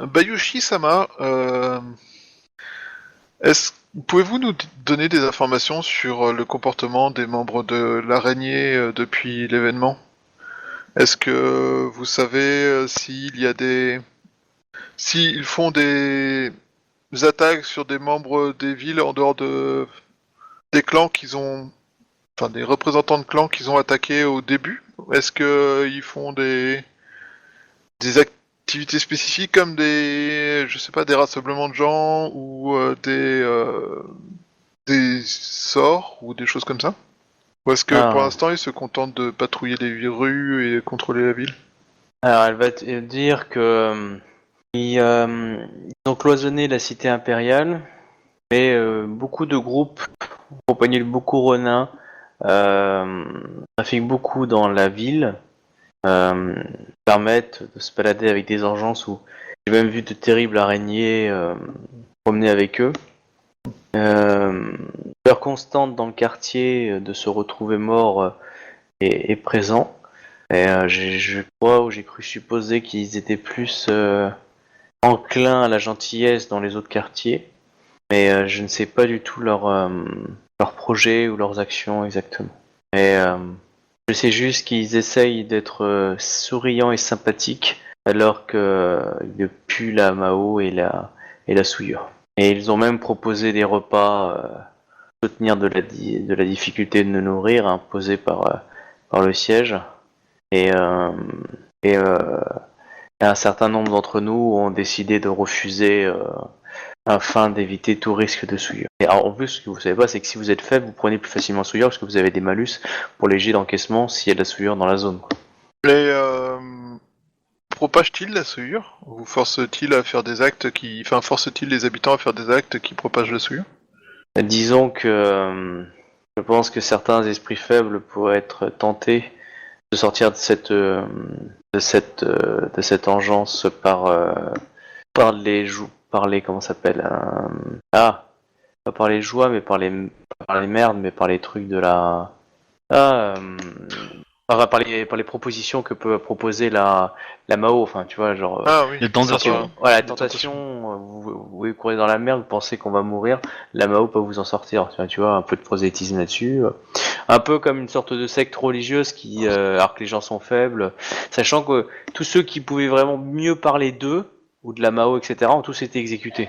Bayushi-sama, pouvez-vous nous donner des informations sur le comportement des membres de l'araignée depuis l'événement? Est-ce que vous savez s'ils font des attaques sur des membres des villes en dehors des clans enfin des représentants de clans qu'ils ont attaqués au début? Est-ce qu'ils font des activités spécifiques comme je sais pas, des rassemblements de gens ou des sorts ou des choses comme ça? Ou est-ce que pour l'instant ils se contentent de patrouiller les rues et contrôler la ville? Alors, elle va te dire que ils ont cloisonné la cité impériale, mais beaucoup de groupes, accompagnés de beaucoup renins, trafiquent beaucoup dans la ville, permettent de se balader avec des urgences où j'ai même vu de terribles araignées promener avec eux. Peur constante dans le quartier de se retrouver mort est présent. Et je crois ou j'ai cru supposer qu'ils étaient plus enclins à la gentillesse dans les autres quartiers, mais je ne sais pas du tout leurs projets ou leurs actions exactement. Et je sais juste qu'ils essayent d'être souriants et sympathiques alors qu'ils puent la Mao et la souillure. Et ils ont même proposé des repas soutenir de la difficulté de nous nourrir imposée par le siège. Et, euh, et un certain nombre d'entre nous ont décidé de refuser afin d'éviter tout risque de souillure. Et alors, en plus, ce que vous savez pas, c'est que si vous êtes faible, vous prenez plus facilement souillure parce que vous avez des malus pour les jets d'encaissement s'il y a de la souillure dans la zone. Quoi. Et propage-t-il la souillure? Ou force-t-il à faire des actes qui... Enfin, force-t-il les habitants à faire des actes qui propagent la souillure? Disons que je pense que certains esprits faibles pourraient être tentés de sortir de cette engeance par les comment ça s'appelle pas par les joies mais par les merdes mais par les trucs de la par les propositions que peut proposer la Mao, enfin tu vois genre Ah oui. Les tentations. voilà, la Les tentation, vous courez dans la merde, vous pensez qu'on va mourir, la Mao peut vous en sortir, tu vois, un peu de prosélytisme là-dessus, un peu comme une sorte de secte religieuse qui, alors que les gens sont faibles, sachant que tous ceux qui pouvaient vraiment mieux parler d'eux, ou de la Mao, etc., ont tous été exécutés.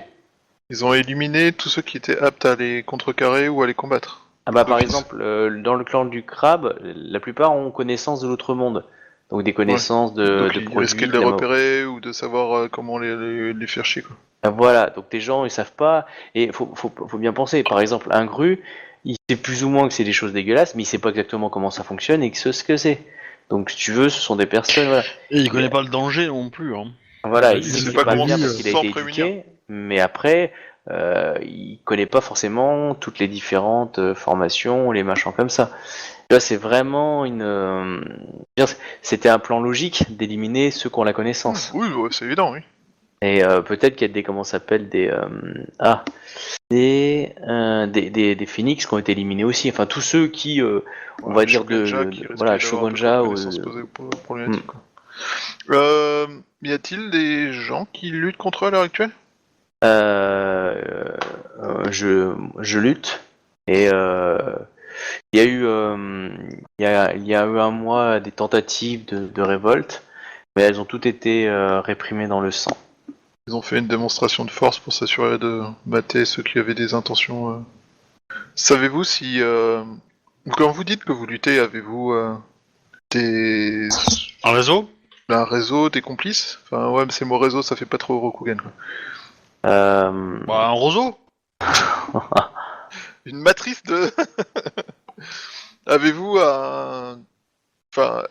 Ils ont éliminé tous ceux qui étaient aptes à les contrecarrer ou à les combattre. Ah bah par D'office. exemple, dans le clan du crabe, la plupart ont connaissance de l'autre monde, donc des connaissances Donc de ils produits, risquaient de de les la Mao. repérer ou de savoir comment les faire chier, quoi. Voilà, donc des gens ils savent pas, et faut bien penser, par exemple un gru, il sait plus ou moins que c'est des choses dégueulasses, mais il sait pas exactement comment ça fonctionne et ce que c'est. Donc si tu veux, ce sont des personnes, voilà. Et il connaît pas le danger non plus. Hein. Voilà, Il il sait sait que sait c'est pas pas comment bien parce qu'il a s'en été prémunir. éduqué, mais après, il connaît pas forcément toutes les différentes formations, les machins comme ça. Là, c'est vraiment c'était un plan logique d'éliminer ceux qui ont la connaissance. Oui, ouais, c'est évident, oui. Et peut-être qu'il y a des, comment ça s'appelle, des phoenix qui ont été éliminés aussi. Enfin, tous ceux qui, on va dire, Shogunja qui risquait voilà, d'avoir un peu trop de Shogunja, connaissances problématiques, quoi. Y a-t-il des gens qui luttent contre eux à l'heure actuelle? je lutte. Et il y a eu, il y a eu un mois des tentatives de révolte, mais elles ont toutes été réprimées dans le sang. Ils ont fait une démonstration de force pour s'assurer de mater ceux qui avaient des intentions. Savez-vous si... Quand vous dites que vous luttez, avez-vous des... Un réseau? un réseau, des complices? Enfin, ouais, mais c'est mon réseau, ça fait pas trop Rokugan, quoi. Bah, un roseau? Une matrice de... Avez-vous un... Enfin,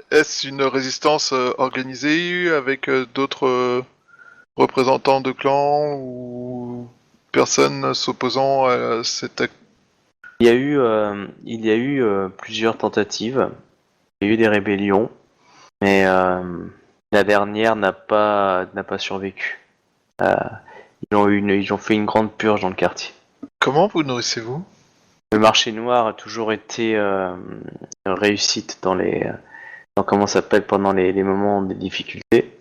est-ce une résistance organisée avec d'autres représentants de clans ou personnes s'opposant à cette... Il y a eu plusieurs tentatives, il y a eu des rébellions, mais la dernière n'a pas survécu. Ils ont fait une grande purge dans le quartier. Comment vous nourrissez-vous? Le marché noir a toujours été une réussite dans comment ça s'appelle pendant les moments de difficulté.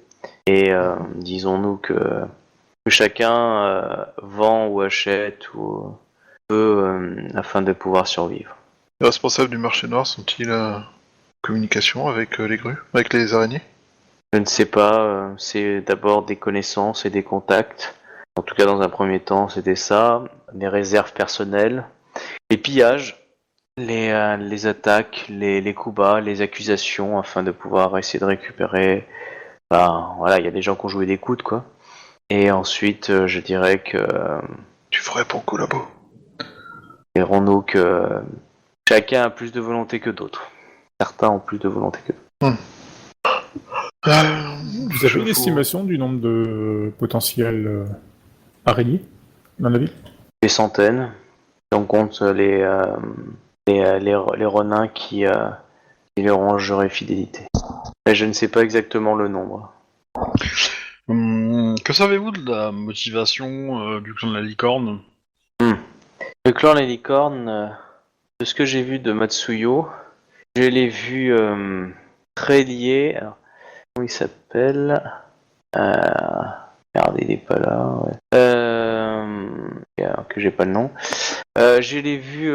Et disons-nous que chacun vend ou achète ou peut afin de pouvoir survivre. Les responsables du marché noir sont-ils en communication avec les grues? Avec les araignées? Je ne sais pas, c'est d'abord des connaissances et des contacts. En tout cas, dans un premier temps, c'était ça. Des réserves personnelles, les pillages, les attaques, les coups bas, les accusations, afin de pouvoir essayer de récupérer. Enfin, voilà, il y a des gens qui ont joué des coudes, quoi. Et ensuite, je dirais que Tu ferais bon collabo. dirons-nous que chacun a plus de volonté que d'autres. Certains ont plus de volonté que d'autres. Vous avez une estimation du nombre de potentiels araignées dans la ville? Des centaines. Si on compte les renins qui leur ont juré fidélité. Mais je ne sais pas exactement le nombre. Que savez-vous de la motivation du clan de la licorne? Le clan Les Licornes, de ce que j'ai vu de Matsuyo, je l'ai vu très lié. Alors, comment il s'appelle Regardez, il est pas là. Ouais. Que j'ai pas le nom. Je l'ai vu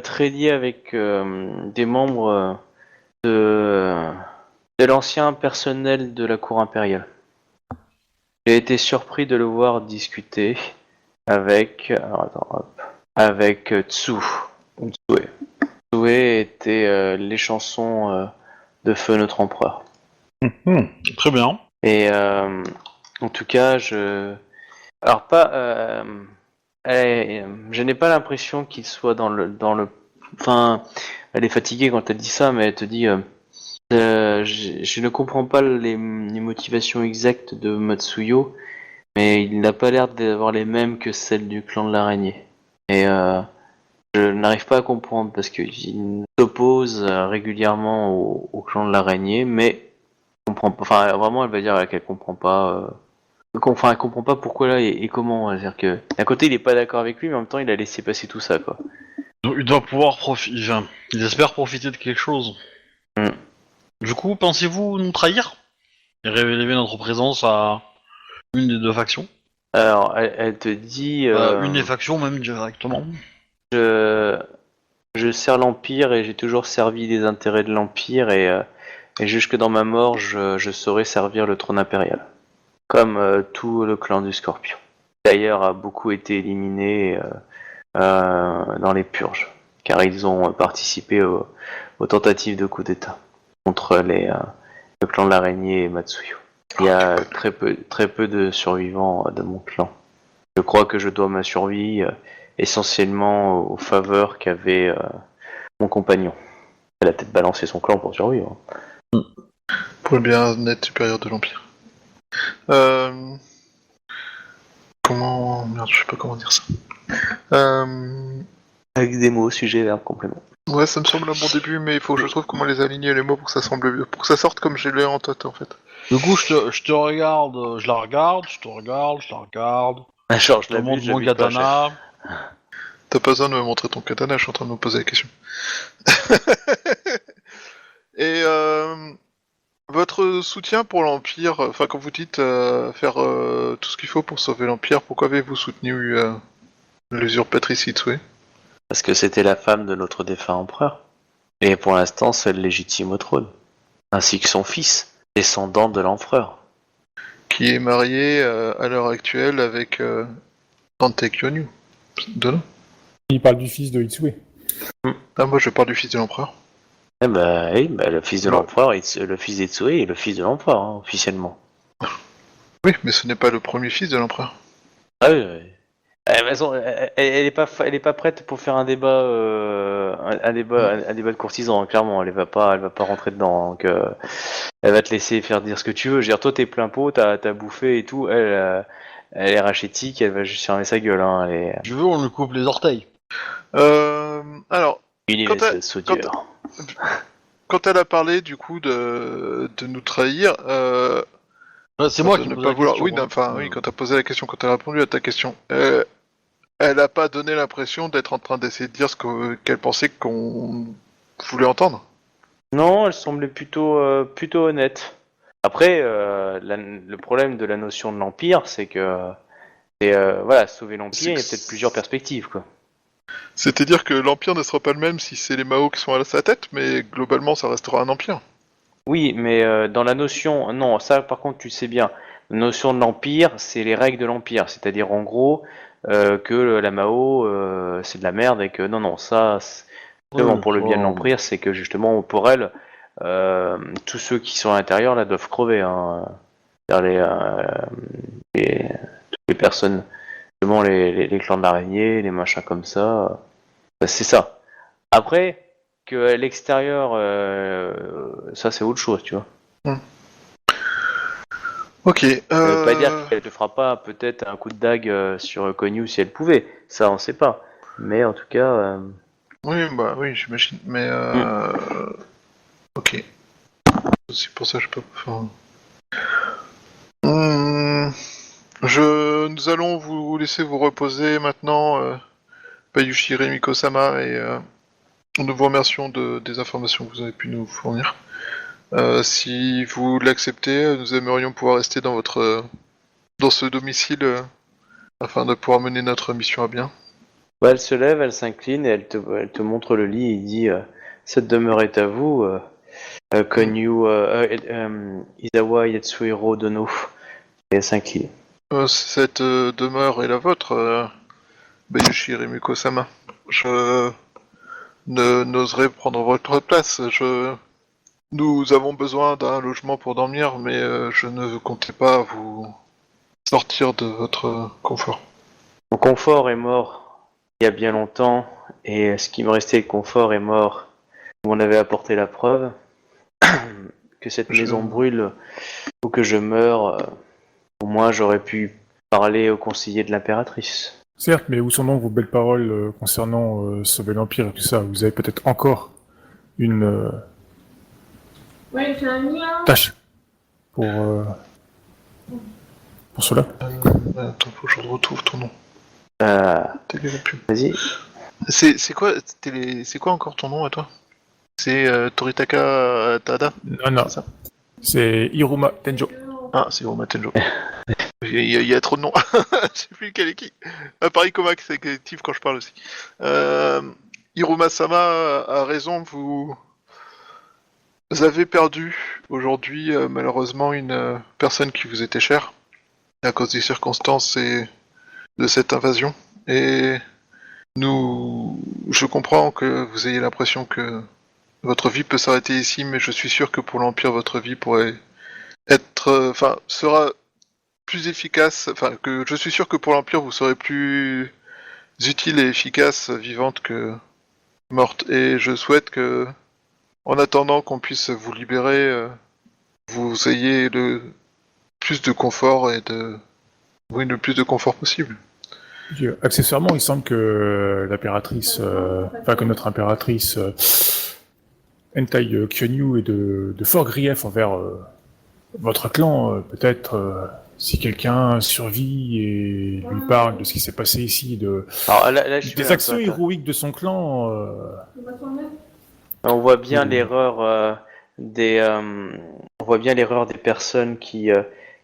très lié avec des membres de l'ancien personnel de la cour impériale. J'ai été surpris de le voir discuter avec, alors, attends, hop, avec Tsu. Ou Tsue. Tsue était les chansons de Feu notre empereur. Très bien. Et en tout cas, alors pas, je n'ai pas l'impression qu'il soit dans le. Enfin, elle est fatiguée quand elle dit ça, mais elle te dit. Je ne comprends pas les motivations exactes de Matsuyo, mais il n'a pas l'air d'avoir les mêmes que celles du clan de l'araignée. Et je n'arrive pas à comprendre parce qu'il s'oppose régulièrement au clan de l'araignée, mais comprend pas. Enfin, vraiment, elle va dire qu'elle comprend pas. Enfin, elle comprend pas pourquoi là et comment. C'est-à-dire que d'un côté, il est pas d'accord avec lui, mais en même temps, il a laissé passer tout ça, quoi. Donc, il doit pouvoir profiter. Enfin, il espère profiter de quelque chose. Mm. Du coup, pensez-vous nous trahir et révéler notre présence à une des deux factions Alors, elle te dit. Une des factions même directement. Je sers l'Empire et j'ai toujours servi les intérêts de l'Empire et jusque dans ma mort, je saurai servir le trône impérial. Comme tout le clan du Scorpion. D'ailleurs, a beaucoup été éliminé dans les purges, car ils ont participé aux tentatives de coup d'État contre le clan de l'araignée et Matsuyo. Il y a très peu de survivants de mon clan. Je crois que je dois ma survie essentiellement aux faveurs qu'avait mon compagnon. Elle a peut-être balancé son clan pour survivre. Pour le bien-être supérieur de l'Empire. Comment... Merde, je sais pas comment dire ça. Avec des mots, sujet, verbe, complément. Ouais, ça me semble un bon début, mais il faut que je trouve comment les aligner les mots pour que ça semble pour que ça sorte comme j'ai l'air en tête en fait. Du coup, je te regarde, je la regarde, je te regarde, je la regarde. Genre, Je te montre mon katana. T'as pas besoin de me montrer ton katana, je suis en train de me poser la question. Et votre soutien pour l'Empire, enfin quand vous dites faire tout ce qu'il faut pour sauver l'Empire, pourquoi avez-vous soutenu l'usurpatrice Itsue? Parce que c'était la femme de notre défunt empereur. Et pour l'instant, seule légitime au trône. Ainsi que son fils, descendant de l'empereur. Qui est marié à l'heure actuelle avec Tante Kyonyu. De là. Il parle du fils de Itsue. Ah, moi je parle du fils de l'empereur. Eh ben, oui, le fils de Non. l'empereur, le fils d'Itsue est le fils de l'empereur, hein, officiellement. Oui, mais ce n'est pas le premier fils de l'empereur. Ah oui, oui. Elle est pas prête pour faire un débat, un débat de courtisans, hein, clairement. Elle va pas rentrer dedans. Donc, elle va te laisser faire dire ce que tu veux. Je veux dire, toi, t'es plein pot, t'as bouffé et tout. Elle est rachétique, elle va juste fermer sa gueule. Hein. Elle est Tu veux, on lui coupe les orteils. Alors, universelle soudure. quand elle a parlé du coup de nous trahir, C'est moi qui ne pose pas la vouloir. question. Oui, oui, quand t'as posé la question, quand elle a répondu à ta question, elle a pas donné l'impression d'être en train d'essayer de dire qu'elle pensait qu'on voulait entendre. Non, elle semblait plutôt honnête. Après, le problème de la notion de l'Empire, c'est que voilà, sauver l'Empire, il y a peut-être plusieurs perspectives, quoi. C'est-à-dire que l'Empire ne sera pas le même si c'est les Mao qui sont à sa tête, mais globalement ça restera un empire. Oui, mais dans la notion... Non, ça par contre tu sais bien. La notion de l'Empire, c'est les règles de l'Empire. C'est-à-dire en gros que la Mao, c'est de la merde et que... Non, ça... Justement, pour le bien de l'Empire, c'est que justement pour elle, tous ceux qui sont à l'intérieur là doivent crever. Hein. Toutes les personnes, justement les clans de l'araignée, les machins comme ça, c'est ça. Après... que à l'extérieur, ça c'est autre chose, tu vois. Ok. Ça veut pas dire qu'elle te fera pas peut-être un coup de dague sur Konyu si elle pouvait. Ça, on sait pas. Mais en tout cas... Oui, bah oui, j'imagine. Mais ok. C'est pour ça que je peux pas faire... Nous allons vous laisser vous reposer maintenant, Bayushire Miko-sama, et nous vous remercions des informations que vous avez pu nous fournir. Si vous l'acceptez, nous aimerions pouvoir rester dans ce domicile afin de pouvoir mener notre mission à bien. Bah, elle se lève, elle s'incline et elle te montre le lit et dit cette demeure est à vous, Konyu Izawa Yatsuhiro Dono. Et elle s'incline. Cette demeure est la vôtre, Bayushi Rimiko-sama. Je n'oserais prendre votre place. Nous avons besoin d'un logement pour dormir, mais je ne comptais pas vous sortir de votre confort. Mon confort est mort il y a bien longtemps, et ce qui me restait le confort est mort. Vous m'en avez apporté la preuve que cette maison brûle ou que je meure. Au moins j'aurais pu parler au conseiller de l'impératrice. Certes, mais où sont donc vos belles paroles concernant sauver l'Empire et tout ça? Vous avez peut-être encore une tâche pour cela. Attends, faut que je retrouve ton nom. Télé-la-pub. Vas-y. C'est quoi encore ton nom à toi? C'est Toritaka Tada? Non, C'est ça. c'est Hiruma Tenjo. Ah, c'est Hiruma Tenjo. Il y a trop de noms. Je sais plus lequel est qui. Pareil Comac, c'est collectif quand je parle aussi. Hiruma-sama a raison, vous avez perdu aujourd'hui malheureusement une personne qui vous était chère à cause des circonstances et de cette invasion. Et je comprends que vous ayez l'impression que votre vie peut s'arrêter ici, mais je suis sûr que pour l'Empire, votre vie pourrait sera plus efficace, que je suis sûr que pour l'Empire, vous serez plus utile et efficace vivante que morte. Et je souhaite que, en attendant qu'on puisse vous libérer, vous ayez le plus de confort le plus de confort possible. Accessoirement, il semble que que notre impératrice Entai Kyonyu est de forts griefs envers votre clan. Peut-être si quelqu'un survit et lui parle de ce qui s'est passé ici, Alors là, je suis des un actions peu- héroïques de son clan. On voit bien l'erreur on voit bien l'erreur des personnes qui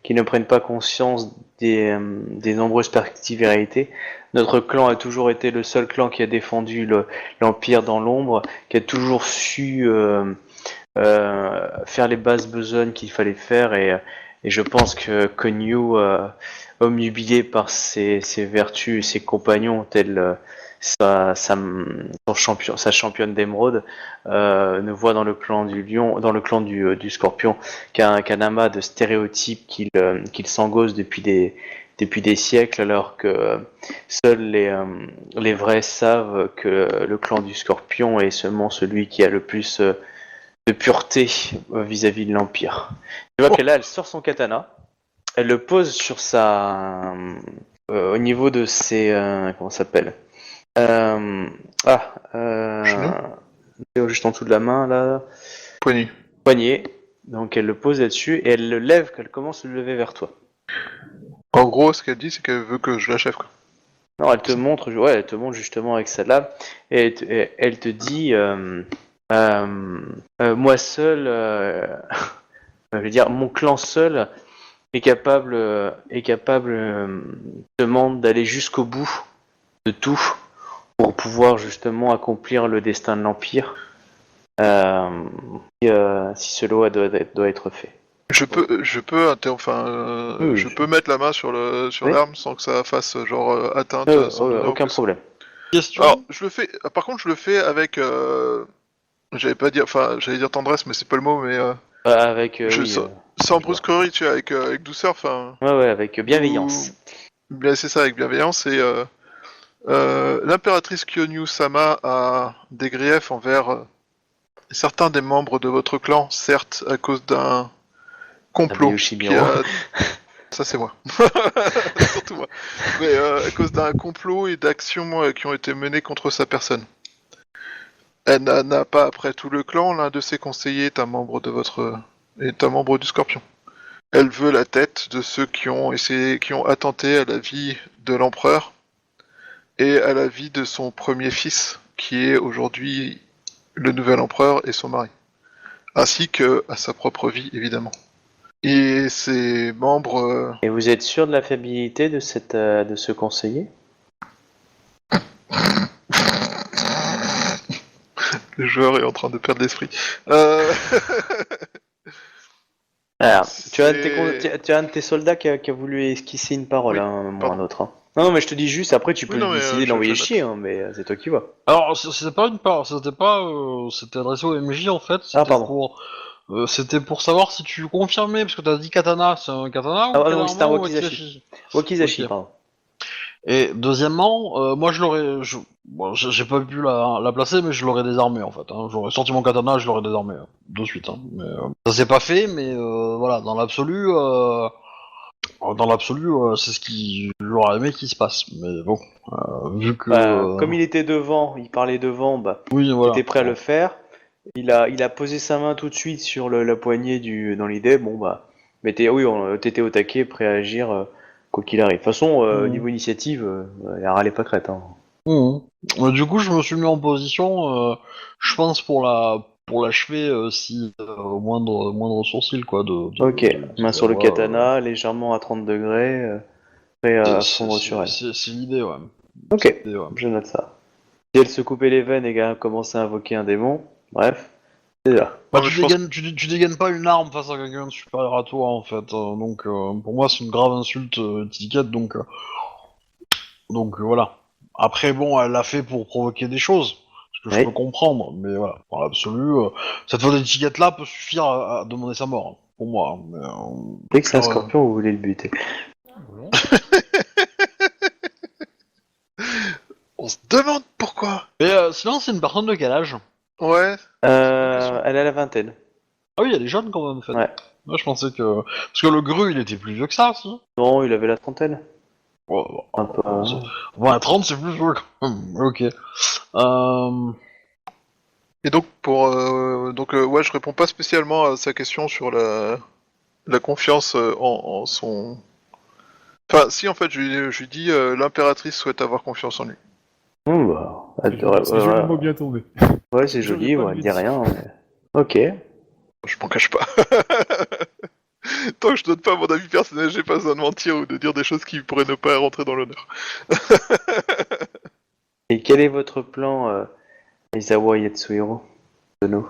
ne prennent pas conscience des nombreuses perspectives et réalités. Notre clan a toujours été le seul clan qui a défendu l'Empire dans l'ombre, qui a toujours su faire les bases besognes qu'il fallait faire, et je pense que Konyu, omnubilé par ses vertus et ses compagnons tels sa championne d'émeraude, ne voit dans le clan du lion, dans le clan du scorpion, qu'un amas de stéréotypes qu'il s'engosse depuis des siècles, alors que seuls les vrais savent que le clan du scorpion est seulement celui qui a le plus de pureté vis-à-vis de l'Empire. Tu vois que là, elle sort son katana, elle le pose sur au niveau de ses... comment ça s'appelle juste en dessous de la main, là. Poignet. Donc elle le pose là-dessus et elle le lève, qu'elle commence à le lever vers toi. En gros, ce qu'elle dit, c'est qu'elle veut que je l'achève, quoi. Non, elle te montre justement avec sa lame et elle te dit moi seul, je veux dire, mon clan seul est capable demande d'aller jusqu'au bout de tout pour pouvoir justement accomplir le destin de l'Empire si cela doit être fait. Je peux mettre la main sur l'arme sans que ça fasse atteinte. Aucun problème. Question. Alors, je le fais. Par contre, je le fais avec. J'allais dire tendresse, mais c'est pas le mot, mais. Sans brusquerie, tu vois, avec douceur, Ouais, avec bienveillance. Bien, c'est ça, avec bienveillance. Et l'impératrice Kyonyu-sama a des griefs envers certains des membres de votre clan, certes, à cause d'un complot. Ça, c'est moi. Surtout moi. Mais à cause d'un complot et d'actions qui ont été menées contre sa personne. Elle n'a pas, après tout le clan, l'un de ses conseillers est un membre du Scorpion. Elle veut la tête de ceux qui ont attenté à la vie de l'empereur et à la vie de son premier fils, qui est aujourd'hui le nouvel empereur et son mari. ainsi que à sa propre vie, évidemment. Et ses membres... Et vous êtes sûr de la fiabilité de ce conseiller? Le joueur est en train de perdre l'esprit. Alors, tu as, C'est- tu as un de tes soldats qui a voulu esquisser une parole Oui, à un moment ou à un pardon. autre. Hein. Non, mais je te dis juste, après tu Oui, peux non, mais décider je vais d'envoyer le chier, mettre. hein, mais c'est toi qui vois. Alors, c'était pas une part, c'était adressé au MJ en fait, Ah, pardon. c'était pour savoir si tu confirmais, parce que t'as dit katana, c'est un katana ou Ah non, oui, c'est un clairement ou wakizashi. wakizashi? Wakizashi, Ok. pardon. Et deuxièmement, moi bon, j'ai pas pu la placer, mais je l'aurais désarmé en fait. Hein. J'aurais sorti mon katana, je l'aurais désarmé de suite. Hein. Mais, ça s'est pas fait, mais voilà, dans l'absolu, c'est ce qui j'aurais aimé qu'il se passe. Mais bon, vu que, Bah, comme il était devant, il parlait devant, bah, oui, t'étais voilà. prêt à le faire. Il a posé sa main tout de suite sur la poignée dans l'idée, bon bah, mais t'étais au taquet, prêt à agir quoi qu'il arrive. De toute façon, Mhm. niveau initiative, elle râlait pas crête. Hein. Mhm. Du coup, je me suis mis en position, je pense pour l'achever si au moindre sourcil quoi Ok, de main dire sur le ouais, katana, légèrement à 30 degrés, prêt à fondre sur elle. c'est l'idée ouais. C'est Ok, l'idée, ouais. je note ça. Si elle se coupait les veines et qu'elle commençait à invoquer un démon, bref, c'est là. Bah, Non, mais je pense... tu dégaines pas une arme face à quelqu'un de supérieur à toi en fait. Donc pour moi c'est une grave insulte étiquette donc voilà. Après bon elle l'a fait pour provoquer des choses, ce que je peux Oui, comprendre, mais voilà, dans l'absolu, cette faute d'étiquette là peut suffire à demander sa mort, hein, pour moi. Hein, mais, dès que c'est un faire, scorpion, vous voulez le buter. Volontiers. On se demande pourquoi. Mais sinon c'est une personne de quel âge? Ouais, c'est une bonne question. Elle a la vingtaine. Ah oui elle est jeune quand même en fait. Ouais. Moi je pensais que... Parce que le gru il était plus vieux que ça, si. Non, il avait la trentaine. Ouais, Un peu. bon, à 30 c'est plus vieux quand même. Ok. Et donc, ouais, je réponds pas spécialement à sa question sur la confiance en son... Enfin, si, en fait, je lui dis l'impératrice souhaite avoir confiance en lui. Bah, C'est joli mot bien tourné. ouais, c'est J'aurais joli, pas ouais, elle lui dit dit. rien, mais... Ok. Je m'en cache pas. Tant que je donne pas mon avis personnel, j'ai pas besoin de mentir ou de dire des choses qui pourraient ne pas rentrer dans l'honneur. Et quel est votre plan, Izawa Yatsuhiro, de nous?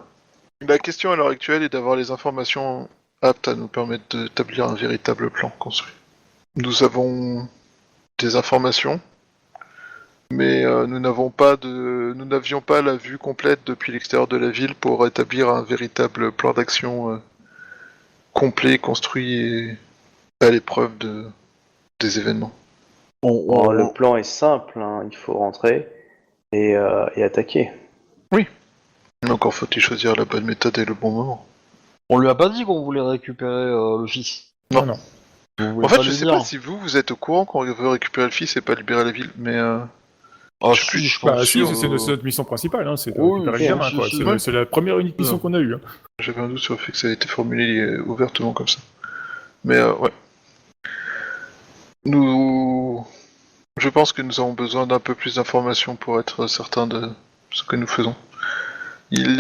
La question à l'heure actuelle est d'avoir les informations aptes à nous permettre d'établir un véritable plan construit. Nous avons des informations, mais nous n'avions pas la vue complète depuis l'extérieur de la ville pour établir un véritable plan d'action complet, construit et à l'épreuve des événements. Bon, le plan est simple, hein, il faut rentrer et attaquer. Mais encore faut-il choisir la bonne méthode et le bon moment. On lui a pas dit qu'on voulait récupérer le fils. Non. Non. Vous voulez En fait, pas je lui sais dire. pas si vous êtes au courant qu'on veut récupérer le fils et pas libérer la ville, mais Ah je sais plus. si, je pense Bah si, sûr. c'est notre mission principale, hein, c'est de Oui, récupérer si, le gamin, si, quoi. si. Ouais. C'est la première et unique mission qu'on a eue. Hein. J'avais un doute sur le fait que ça a été formulé ouvertement comme ça. Mais ouais. Je pense que nous avons besoin d'un peu plus d'informations pour être certains de ce que nous faisons. Il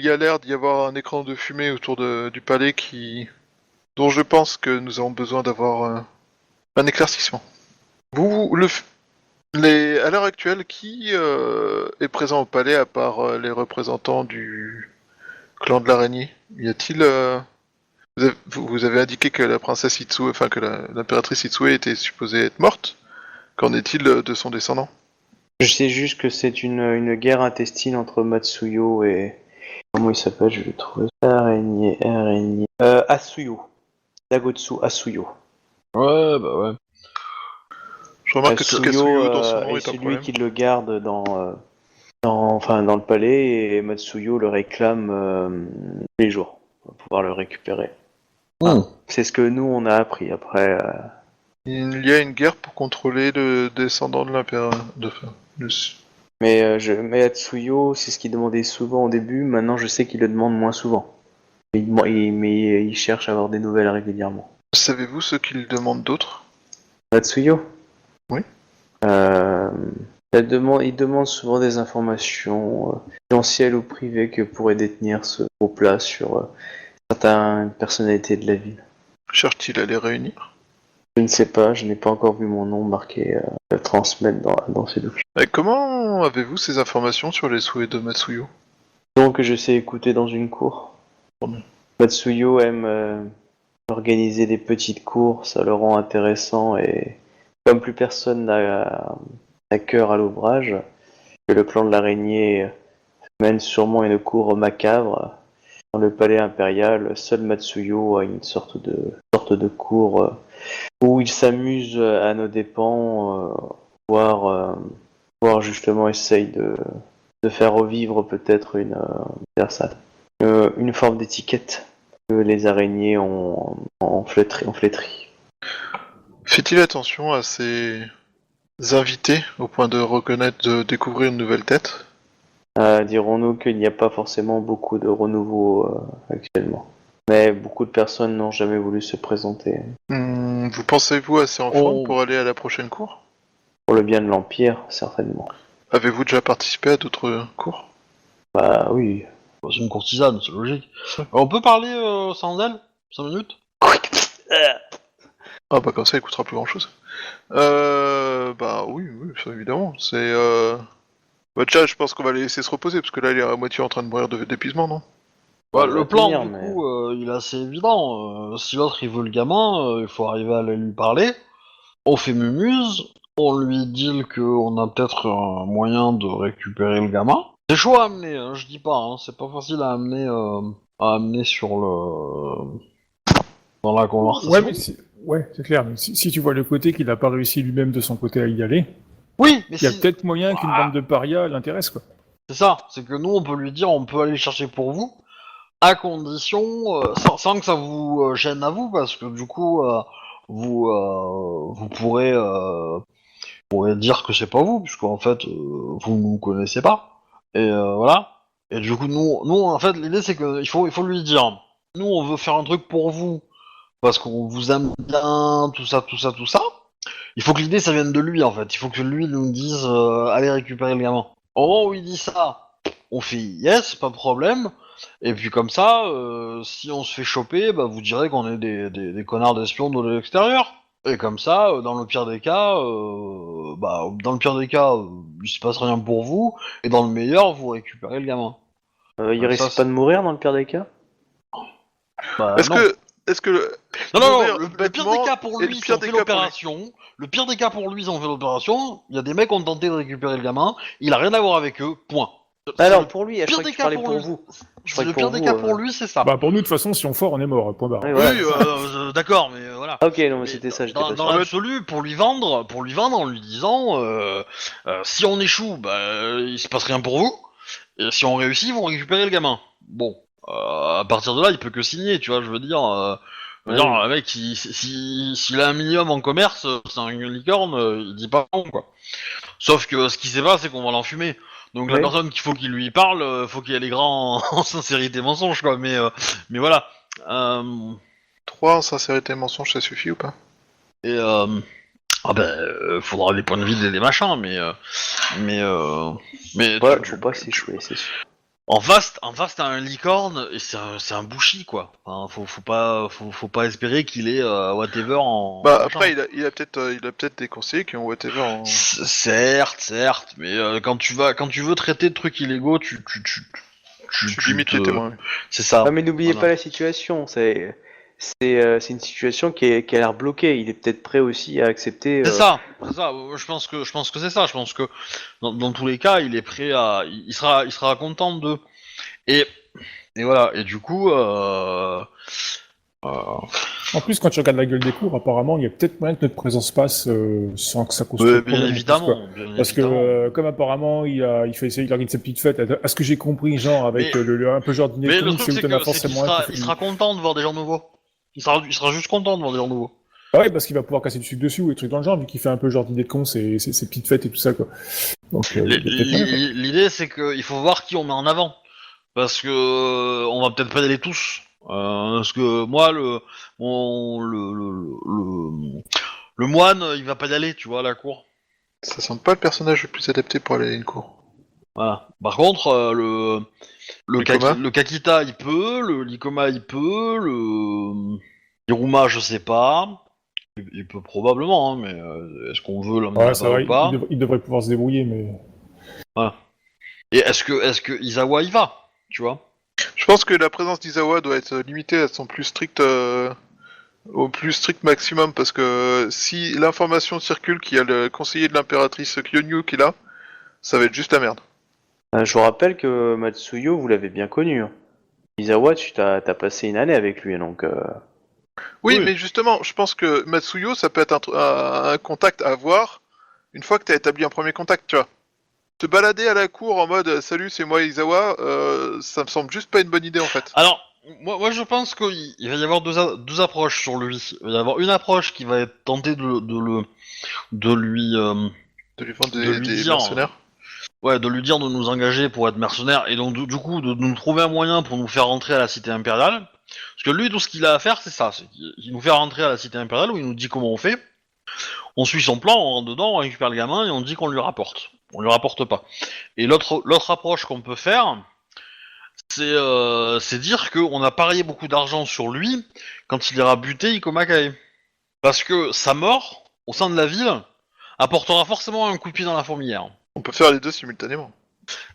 y a l'air d'y avoir un écran de fumée autour du palais dont je pense que nous avons besoin d'avoir un éclaircissement. À l'heure actuelle, qui est présent au palais à part les représentants du clan de l'araignée? Y a-t-il vous avez indiqué que la princesse Itsue, enfin que l'impératrice Itsue était supposée être morte. Qu'en est-il de son descendant? Je sais juste que c'est une guerre intestine entre Matsuyo et... Comment il s'appelle? Je vais le trouver. Araignée... Asuyo. Dagotsu Asuyo. Ouais, bah ouais. Je remarque que tout Asuyo Kasuyo dans son nom est est un celui problème. qui le garde dans le palais et Matsuyo le réclame tous les jours pour pouvoir le récupérer. Hmm. C'est ce que nous on a appris après. Il y a une guerre pour contrôler le descendant de l'impératrice. Mais Atsuyo, c'est ce qu'il demandait souvent au début. Maintenant, je sais qu'il le demande moins souvent. Mais il cherche à avoir des nouvelles régulièrement. Savez-vous ce qu'il demande d'autre? Atsuyo? Oui. Il demande souvent des informations confidentielles ou privées que pourrait détenir ce groupe-là sur certaines personnalités de la ville. Cherche-t-il à les réunir? Je ne sais pas, je n'ai pas encore vu mon nom marqué transmettre dans ces documents. Comment avez-vous ces informations sur les souhaits de Matsuyo? Donc je sais écouter dans une cour. Matsuyo aime organiser des petites cours, ça le rend intéressant et comme plus personne n'a cœur à l'ouvrage, que le clan de l'araignée mène sûrement une cour macabre. Dans le palais impérial, seul Matsuyo a une sorte de cour où il s'amuse à nos dépens, voire justement essaye de faire revivre peut-être une forme d'étiquette que les araignées ont flétri. Fait-il attention à ses invités au point de reconnaître, de découvrir une nouvelle tête? Dirons-nous qu'il n'y a pas forcément beaucoup de renouveau actuellement. Mais beaucoup de personnes n'ont jamais voulu se présenter. Vous pensez-vous assez en forme Oh. pour aller à la prochaine cour? Pour le bien de l'Empire, certainement. Avez-vous déjà participé à d'autres cours? Bah oui. C'est une courtisane, c'est logique. On peut parler sans elle 5 minutes? Ah bah comme ça il coûtera plus grand-chose. Bah oui, ça, évidemment. C'est Bah déjà je pense qu'on va les laisser se reposer parce que là il est à moitié en train de mourir d'épuisement, non? Bah, On le va plan, tenir, du mais- coup, il est assez évident. Si l'autre il veut le gamin, il faut arriver à aller lui parler. On fait mumuse, on lui dit qu'on a peut-être un moyen de récupérer le gamin. C'est chaud à amener, hein, je dis pas, hein, c'est pas facile à amener sur le dans la conversation. Ouais, mais c'est clair. Mais si tu vois le côté qu'il n'a pas réussi lui-même de son côté à y aller, Oui, mais il y a si... peut-être moyen qu'une bande de parias l'intéresse, quoi. c'est ça, c'est que nous on peut lui dire on peut aller le chercher pour vous, à condition, sans que ça vous gêne à vous, parce que du coup vous pourrez dire que c'est pas vous, puisque en fait vous ne nous connaissez pas. Et voilà. Et du coup nous en fait l'idée c'est que il faut lui dire, nous on veut faire un truc pour vous parce qu'on vous aime bien, tout ça, tout ça, tout ça. Il faut que l'idée ça vienne de lui en fait. Il faut que lui nous dise allez récupérer le gamin. Au moment où il dit ça, on fait yes, pas de problème. Et puis comme ça, si on se fait choper, bah vous direz qu'on est des connards d'espions de l'extérieur. Et comme ça, dans le pire des cas, il se passe rien pour vous. Et dans le meilleur, vous récupérez le gamin. Il ça, risque c'est- pas de mourir dans le pire des cas? Bah, Est-ce non. que... Est-ce que... Non, mourir le pire bêtement des cas pour et lui, le si pire on des fait cas pour lui. l'opération, le pire des cas pour lui, si on fait l'opération, il y a des mecs qui ont tenté de récupérer le gamin, il a rien à voir avec eux, point. C'est Alors le pour lui, je pire crois des que tu cas parlais pour pour lui. vous. Je C'est crois le que pire pour des vous, cas pour lui, c'est ça. Bah pour nous, de toute façon, si on foire, on est mort, point barre. Oui, voilà. Oui, d'accord, mais voilà. Ah, ok, non, mais Mais c'était ça, j'étais dans pas dans sûr. l'absolu, pour lui vendre en lui disant, si on échoue, il se passe rien pour vous, et si on réussit, vous récupérez le gamin. Bon, à partir de là, il peut que signer, tu vois, je veux dire. Le mec, s'il a un minimum en commerce, c'est un licorne, il dit pas non, quoi. Sauf que ce qui s'est passé, c'est qu'on va l'enfumer. Donc la Oui. personne qu'il faut qu'il lui parle, faut qu'il ait les grands en sincérité mensonge, quoi. Mais voilà. Euh, 3 en sincérité et mensonge, ça suffit ou pas? et faudra des points de vie et des machins, mais Ouais, faut pas s'échouer, c'est sûr. en face t'as un licorne et c'est un bushi, quoi. Enfin, faut pas espérer qu'il est whatever en Bah machin. après il a peut-être des conseillers qui ont whatever en... Certes, mais quand tu veux traiter de trucs illégaux, tu Tu limites les témoins. C'est ça. Ah, mais n'oubliez Voilà. pas la situation, c'est une situation qui a l'air bloquée. Il est peut-être prêt aussi à accepter. C'est ça. Je pense que c'est ça. Je pense que dans tous les cas, il est prêt à, il sera content de. Et voilà. Et du coup, En plus, quand tu regardes la gueule des cours, apparemment, il y a peut-être moyen que notre présence passe sans que ça cause trop de bien problèmes en plus, évidemment, quoi. bien Parce que évidemment. comme apparemment il fait essayer de organiser sa petite fête, à ce que j'ai compris, genre avec Mais- un peu genre dîner Mais de le con, truc c'est où c'est t'en as que c'est qu'il forcément un qui fait il sera content de voir des gens nouveaux. Il sera juste content de voir des gens nouveaux. Ah ouais, parce qu'il va pouvoir casser du sucre dessus ou des trucs dans le genre, vu qu'il fait un peu genre dîner de con, ses petites fêtes et tout ça, quoi. Donc il y a peut-être moyen, quoi. L'idée c'est qu'il faut voir qui on met en avant. Parce que on va peut-être pas y aller tous. Parce que moi, le moine, il va pas y aller, tu vois, à la cour. Ça semble pas le personnage le plus adapté pour aller à une cour. Voilà. Par contre, Likoma le Kakita il peut, le Likoma il peut, le Hiruma je sais pas. Il peut probablement, hein, mais est-ce qu'on veut l'emmener Ouais, ça là-bas va, ou pas? il devrait pouvoir se débrouiller, mais... Et est-ce que Izawa y va? Tu vois? Je pense que la présence d'Izawa doit être limitée à son plus strict, au plus strict maximum, parce que si l'information circule qu'il y a le conseiller de l'impératrice Kyonyu qui est là, ça va être juste la merde. Je vous rappelle que Matsuyo, vous l'avez bien connu. Hein. Izawa, t'as passé une année avec lui, donc... Oui, Oui. mais justement, je pense que Matsuyo, ça peut être un contact à avoir une fois que tu as établi un premier contact, tu vois. Te balader à la cour en mode salut, c'est moi Izawa, ça me semble juste pas une bonne idée en fait. Alors, moi je pense qu'il va y avoir deux approches sur lui. Il va y avoir une approche qui va être tenter de lui De lui vendre de lui des dire mercenaires. de lui dire de nous engager pour être mercenaires et donc du coup de nous trouver un moyen pour nous faire rentrer à la cité impériale. Parce que lui tout ce qu'il a à faire c'est ça, c'est qu'il nous fait rentrer à la cité impériale où il nous dit comment on fait. On suit son plan, on rentre dedans, on récupère le gamin et on dit qu'on lui rapporte. On lui rapporte pas. Et l'autre approche qu'on peut faire, c'est dire qu'on a parié beaucoup d'argent sur lui quand il ira buter Ikoma Kae. Parce que sa mort, au sein de la ville, apportera forcément un coup de pied dans la fourmilière. On peut faire les deux simultanément.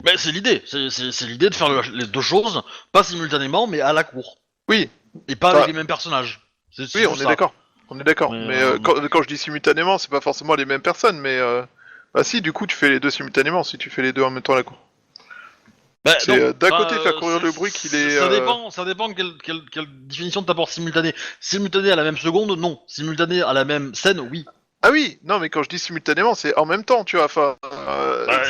Mais c'est l'idée, c'est l'idée de faire les deux choses, pas simultanément, mais à la cour. Oui, Et pas Ça- avec les mêmes personnages. C'est oui, on juste est ça. d'accord. On est d'accord. Mais, Mais quand je dis simultanément, c'est pas forcément les mêmes personnes, mais bah si, du coup, tu fais les deux simultanément si tu fais les deux en même temps à la cour. Bah, C'est non, d'un bah, côté faire courir le bruit qu'il est. Ça dépend quelle définition t'apporte simultané. Simultané à la même seconde, non. Simultané à la même scène, oui. Ah oui, non, mais quand je dis simultanément, c'est en même temps, tu vois. Enfin,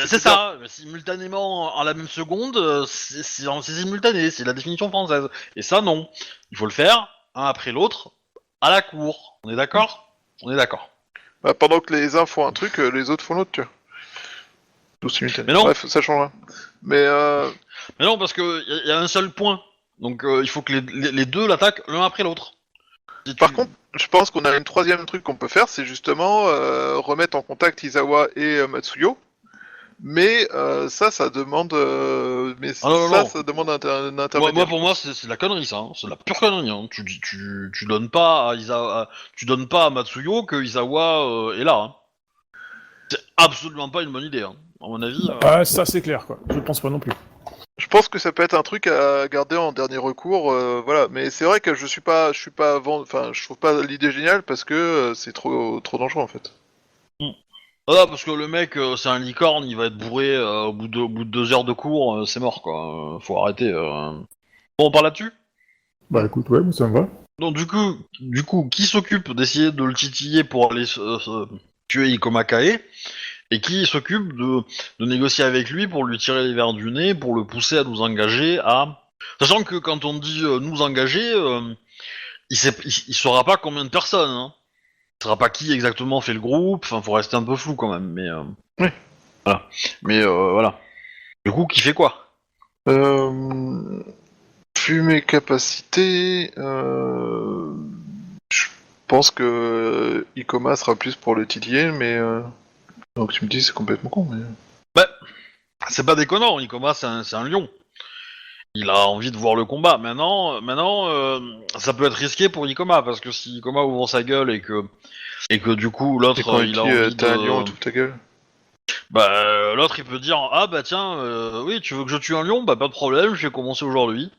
C'est ça, simultanément à la même seconde, c'est simultané, c'est la définition française. Et ça, non. Il faut le faire, un après l'autre, à la cour. On est d'accord? On est d'accord. Bah, pendant que les uns font un truc, les autres font l'autre, tu vois. Tout simultané. Mais non. Bref, ça changera. Mais Mais non, parce que y a un seul point. Donc il faut que les deux l'attaquent l'un après l'autre. Si par tu- contre, je pense qu'on a une troisième truc qu'on peut faire, c'est justement remettre en contact Izawa et Matsuyo. Mais ça demande. Ah non, non. Ça demande un Moi, intermédiaire. pour moi, c'est de la connerie, ça. Hein. C'est de la pure connerie. Hein. Tu donnes pas à tu donnes pas à Matsuyo que Izawa est là. Hein. C'est absolument pas une bonne idée. Hein. À mon avis. Ah, ça c'est clair, quoi. Je pense pas non plus. Je pense que ça peut être un truc à garder en dernier recours, voilà. Mais c'est vrai que je suis pas enfin, je trouve pas l'idée géniale parce que c'est trop dangereux en fait. Voilà, parce que le mec, c'est un licorne, il va être bourré au bout de 2 heures de cours, c'est mort, quoi. Faut arrêter. Bon, on parle là-dessus. Bah écoute, ouais, ça me va. Donc du coup, qui s'occupe d'essayer de le titiller pour aller tuer Ikoma Kae et qui s'occupe de négocier avec lui pour lui tirer les verres du nez, pour le pousser à nous engager à... Sachant que quand on dit nous engager, il saura pas combien de personnes, hein. Il saura pas qui exactement fait le groupe, enfin faut rester un peu flou quand même, mais... Oui. Voilà. Mais voilà. Du coup, qui fait quoi? Vu mes capacités, je pense que Ikoma sera plus pour le titiller, mais donc tu me dis c'est complètement con, mais C'est pas déconnant, Ikoma c'est un lion. Il a envie de voir le combat. Maintenant, ça peut être risqué pour Ikoma, parce que si Ikoma ouvre sa gueule et que du coup et l'autre quand il il a dit envie t'as un de... lion et tout ta gueule. Bah l'autre il peut dire ah bah tiens oui tu veux que je tue un lion, bah pas de problème, je vais commencer aujourd'hui.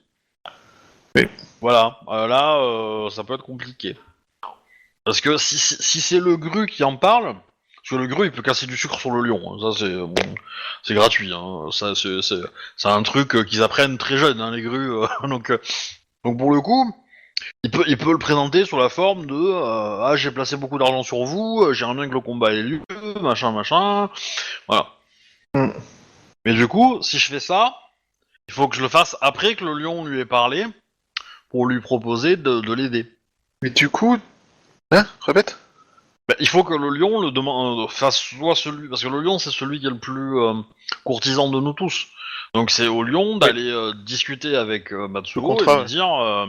Oui. Voilà, là ça peut être compliqué. Parce que si c'est le gru qui en parle, parce que le gru il peut casser du sucre sur le lion, hein, ça c'est bon, c'est gratuit, hein, ça c'est un truc qu'ils apprennent très jeune, hein, les grues, donc pour le coup, il peut le présenter sous la forme de ah j'ai placé beaucoup d'argent sur vous, j'aimerais bien que le combat ait lieu, machin, voilà. Mm. Mais du coup, si je fais ça, il faut que je le fasse après que le lion lui ait parlé, pour lui proposer de l'aider. Mais du coup, hein, répète. Bah, il faut que le lion le demande, fasse soit celui, parce que le lion c'est celui qui est le plus courtisan de nous tous. Donc c'est au lion d'aller discuter avec Matsuo et contrat, lui dire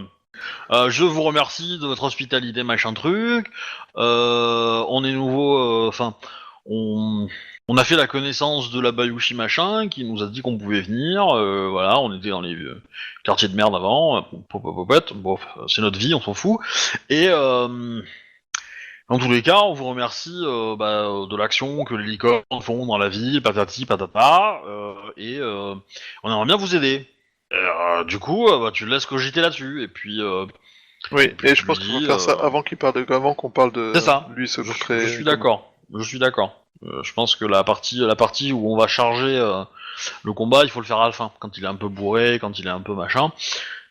je vous remercie de votre hospitalité machin truc. On est nouveau, enfin on a fait la connaissance de la Bayushi machin, qui nous a dit qu'on pouvait venir. Voilà, on était dans les quartiers de merde avant. Bon, c'est notre vie, on s'en fout. Et dans tous les cas, on vous remercie de l'action que les licornes font dans la vie, patati patata, et on aimerait bien vous aider. Du coup, tu le laisses cogiter là-dessus, et puis... Oui, puis et tu je pense lui qu'il faut dis, faire ça avant qu'on parle de c'est ça. lui se Je coûterait. suis d'accord. Je suis d'accord. Je pense que la partie où on va charger le combat, il faut le faire à la fin, quand il est un peu bourré, quand il est un peu machin.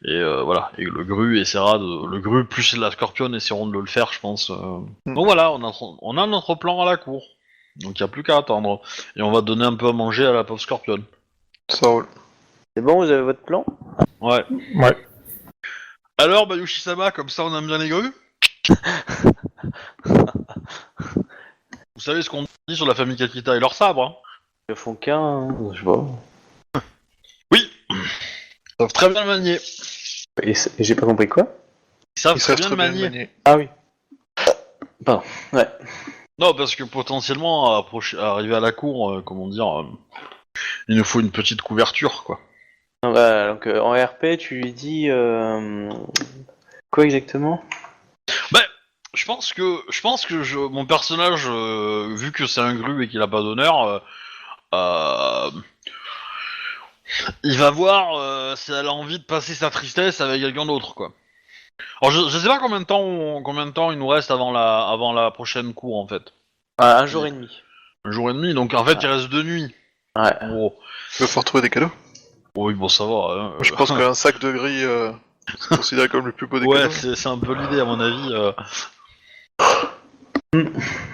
Et voilà. Et le gru plus la scorpion essaieront de le faire, je pense. Donc voilà, on a notre plan à la cour. Donc il n'y a plus qu'à attendre. Et on va donner un peu à manger à la pauvre scorpion. Ça roule. C'est bon, vous avez votre plan? Ouais. Ouais. Alors, Bayushi-sama, comme ça on aime bien les grues. Vous savez ce qu'on dit sur la famille Kakita et leur sabre, hein? Ils font qu'un, hein, je sais pas. Oui. Ils savent très bien le manier. Et j'ai pas compris quoi? Ils savent Ils très savent bien très le bien le manier. manier. Ah oui. Pardon, ouais. Non, parce que potentiellement, arriver à la cour, il nous faut une petite couverture, quoi. Non, bah, donc en RP, tu lui dis quoi exactement? Ben, je pense que mon personnage, vu que c'est un gru et qu'il a pas d'honneur, euh, il va voir si elle a envie de passer sa tristesse avec quelqu'un d'autre, quoi. Alors, je sais pas combien de temps il nous reste avant la prochaine cour, en fait. Ah, un jour et demi. Un jour et demi, donc en fait, Ouais. il reste 2 nuits. Ouais. En gros. Il va falloir trouver des cadeaux. Oui, bon, ça va. Hein. Je pense qu'un sac de gris, c'est considéré comme le plus beau des Ouais, cadeaux. c'est un peu l'idée, à mon avis.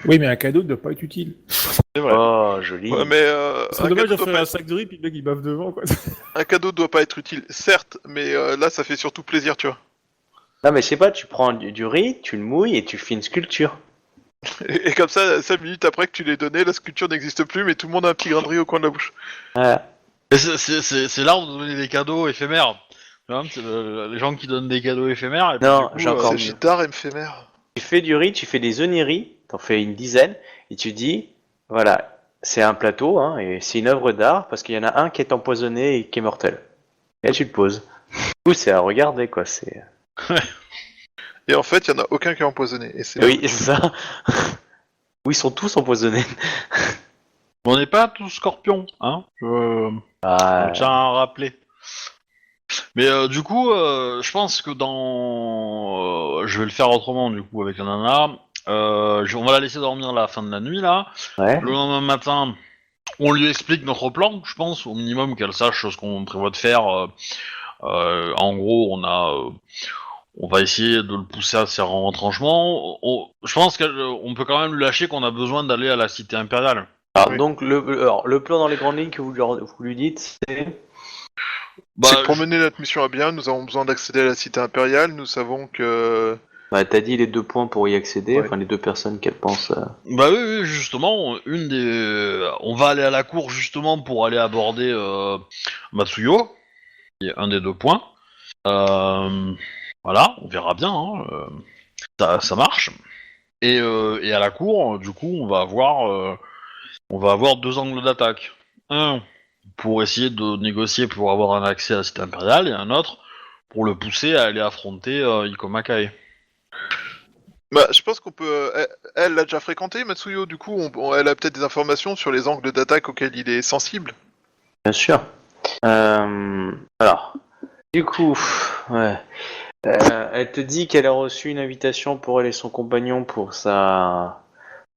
Oui, mais un cadeau ne doit pas être utile. C'est vrai. Oh, joli. Ouais, mais C'est dommage d'offrir un sac de riz puis le mec il baffe devant, quoi. un cadeau doit pas être utile, certes, mais là ça fait surtout plaisir, tu vois. Non, mais je sais pas, tu prends du riz, tu le mouilles et tu fais une sculpture. Et comme ça, 5 minutes après que tu l'aies donné, la sculpture n'existe plus, mais tout le monde a un petit grain de riz au coin de la bouche. Ouais. Et c'est l'art de donner des cadeaux éphémères. Tu vois, c'est les gens qui donnent des cadeaux éphémères. Et puis, Non, du coup, j'ai encore C'est mieux. Gitar éphémère. Tu fais du riz, tu fais des oniri, t'en fais une dizaine, et tu dis, voilà, c'est un plateau, hein, et c'est une œuvre d'art, parce qu'il y en a un qui est empoisonné et qui est mortel. Et là, tu le poses. Du coup, c'est à regarder, quoi, c'est... Et en fait, il y en a aucun qui est empoisonné. Et c'est Oui, c'est ça. Oui, ils sont tous empoisonnés. On n'est pas tous scorpions, hein. Je Ah, tiens à rappeler. Mais du coup, je pense que je vais le faire autrement, du coup, avec la nana. On va la laisser dormir la fin de la nuit, là. ouais. Le lendemain matin, on lui explique notre plan, je pense, au minimum qu'elle sache ce qu'on prévoit de faire. En gros, on va essayer de le pousser à ses retranchements. Je pense qu'on peut quand même lui lâcher qu'on a besoin d'aller à la cité impériale. Alors, Oui. donc, le plan dans les grandes lignes que vous lui dites, c'est... C'est que pour mener notre mission à bien, nous avons besoin d'accéder à la cité impériale. Nous savons que... Bah, t'as dit les 2 points pour y accéder, Ouais. enfin, les 2 personnes qu'elle pense... Bah oui, justement, on va aller à la cour justement pour aller aborder Matsuyo, qui est un des 2 points. Voilà, on verra bien, hein, ça marche. Et à la cour, du coup, on va avoir 2 angles d'attaque. Un pour essayer de négocier pour avoir un accès à la cité impériale, et un autre pour le pousser à aller affronter Ikomakai. Bah, je pense qu'on peut... Elle l'a déjà fréquenté, Matsuyo, du coup, elle a peut-être des informations sur les angles d'attaque auxquels il est sensible. Bien sûr. Alors, du coup, ouais. Elle te dit qu'elle a reçu une invitation pour elle et son compagnon pour sa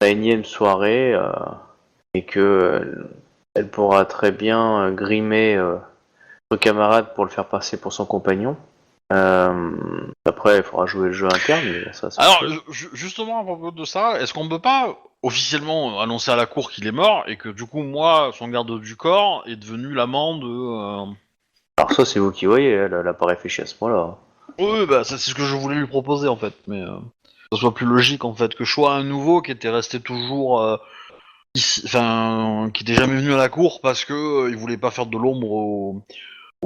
énième soirée et que elle pourra très bien grimer son camarade pour le faire passer pour son compagnon. Après, il faudra jouer le jeu interne. Mais ça, c'est Alors, autre chose. justement, à propos de ça, est-ce qu'on peut pas officiellement annoncer à la cour qu'il est mort et que du coup, moi, son garde du corps, est devenu l'amant de... Alors ça, c'est vous qui voyez. Elle a pas réfléchi à ce point-là. Oui, bah, c'est ce que je voulais lui proposer, en fait, mais... que ce soit plus logique, en fait, que je sois un nouveau qui était resté toujours... ici, enfin, qui était jamais venu à la cour parce que il voulait pas faire de l'ombre au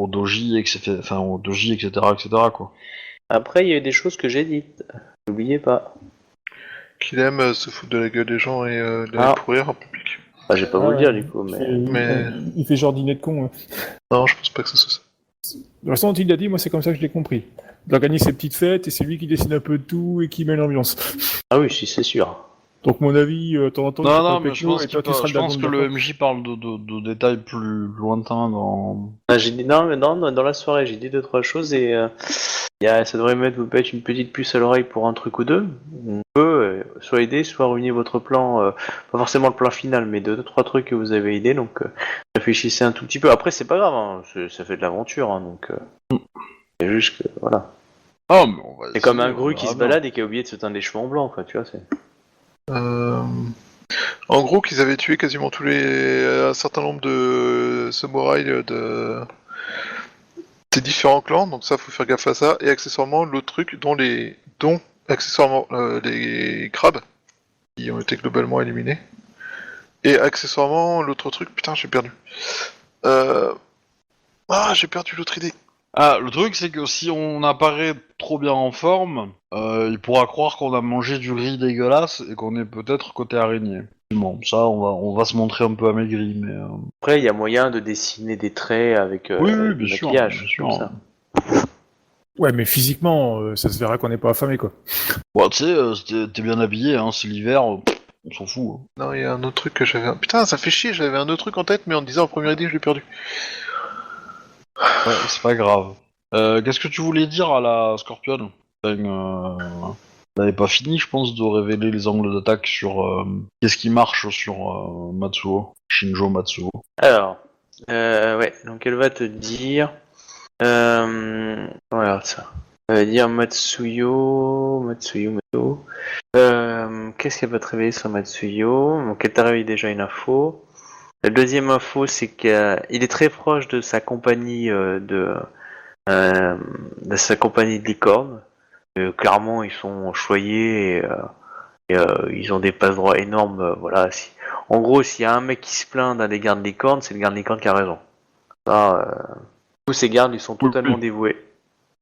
doji, etc., enfin, au doji, etc., quoi. Après, il y a eu des choses que j'ai dites. N'oubliez pas. Qu'il aime se foutre de la gueule des gens et les Ah. pourrir en public. Bah, je vais pas vous le dire du coup, mais. Il fait genre dîner de con. Non, je pense pas que ce soit ça. De toute façon, il l'a dit, moi c'est comme ça que je l'ai compris. Il organise ses petites fêtes et c'est lui qui décide un peu de tout et qui met l'ambiance. Ah oui, si, c'est sûr. Donc mon avis, de temps en temps, il Non, fait non, pas le mais je pécho pense, et toi tu seras je le pense dragon que de le MJ parle de détails plus lointains dans... Ah, j'ai dit non, mais non, dans la soirée, j'ai dit 2-3 choses et ça devrait vous peut être une petite puce à l'oreille pour un truc ou deux. On peut soit aider, soit ruiner votre plan, pas forcément le plan final, mais 2-3 trucs que vous avez aidés, donc réfléchissez un tout petit peu. Après, c'est pas grave, hein, ça fait de l'aventure, hein, donc c'est juste que voilà. Ah, mais on va C'est comme essayer, un on gru verra qui se bien. balade et qui a oublié de se teindre les cheveux en blanc, quoi, tu vois, c'est. En gros, qu'ils avaient tué quasiment tous un certain nombre de samouraïs de ces différents clans, donc ça, faut faire gaffe à ça. Et accessoirement, l'autre truc, dont accessoirement les crabes, qui ont été globalement éliminés. Et accessoirement, l'autre truc, putain, j'ai perdu. J'ai perdu l'autre idée. Ah, le truc, c'est que si on apparaît trop bien en forme, il pourra croire qu'on a mangé du riz dégueulasse et qu'on est peut-être côté araignée. Bon, ça, on va se montrer un peu amaigri, mais... Après, il y a moyen de dessiner des traits avec Oui, oui, du bien sûr, maquillage, bien sûr. comme ça. Ouais, mais physiquement, ça se verra qu'on n'est pas affamé, quoi. Bon, tu sais, t'es bien habillé, hein, c'est l'hiver, on s'en fout. Hein. Non, il y a un autre truc que j'avais... Putain, ça fait chier, j'avais un autre truc en tête, mais en disant en première idée, je l'ai perdu. Ouais, c'est pas grave. Qu'est-ce que tu voulais dire à la Scorpion? T'avais pas fini, je pense, de révéler les angles d'attaque sur qu'est-ce qui marche sur Matsuo, Shinjo Matsuo. Alors, ouais, donc elle va te dire. Voilà, ça. Elle va dire Matsuyo. Qu'est-ce qu'elle va te révéler sur Matsuyo? Donc elle t'a révélé déjà une info. La deuxième info, c'est qu'il est très proche de sa compagnie de sa compagnie de licorne. Clairement, ils sont choyés et ils ont des passe-droits énormes. Voilà. En gros, s'il y a un mec qui se plaint d'un des gardes licornes, c'est le garde licorne qui a raison. Ça, tous ces gardes, ils sont totalement dévoués.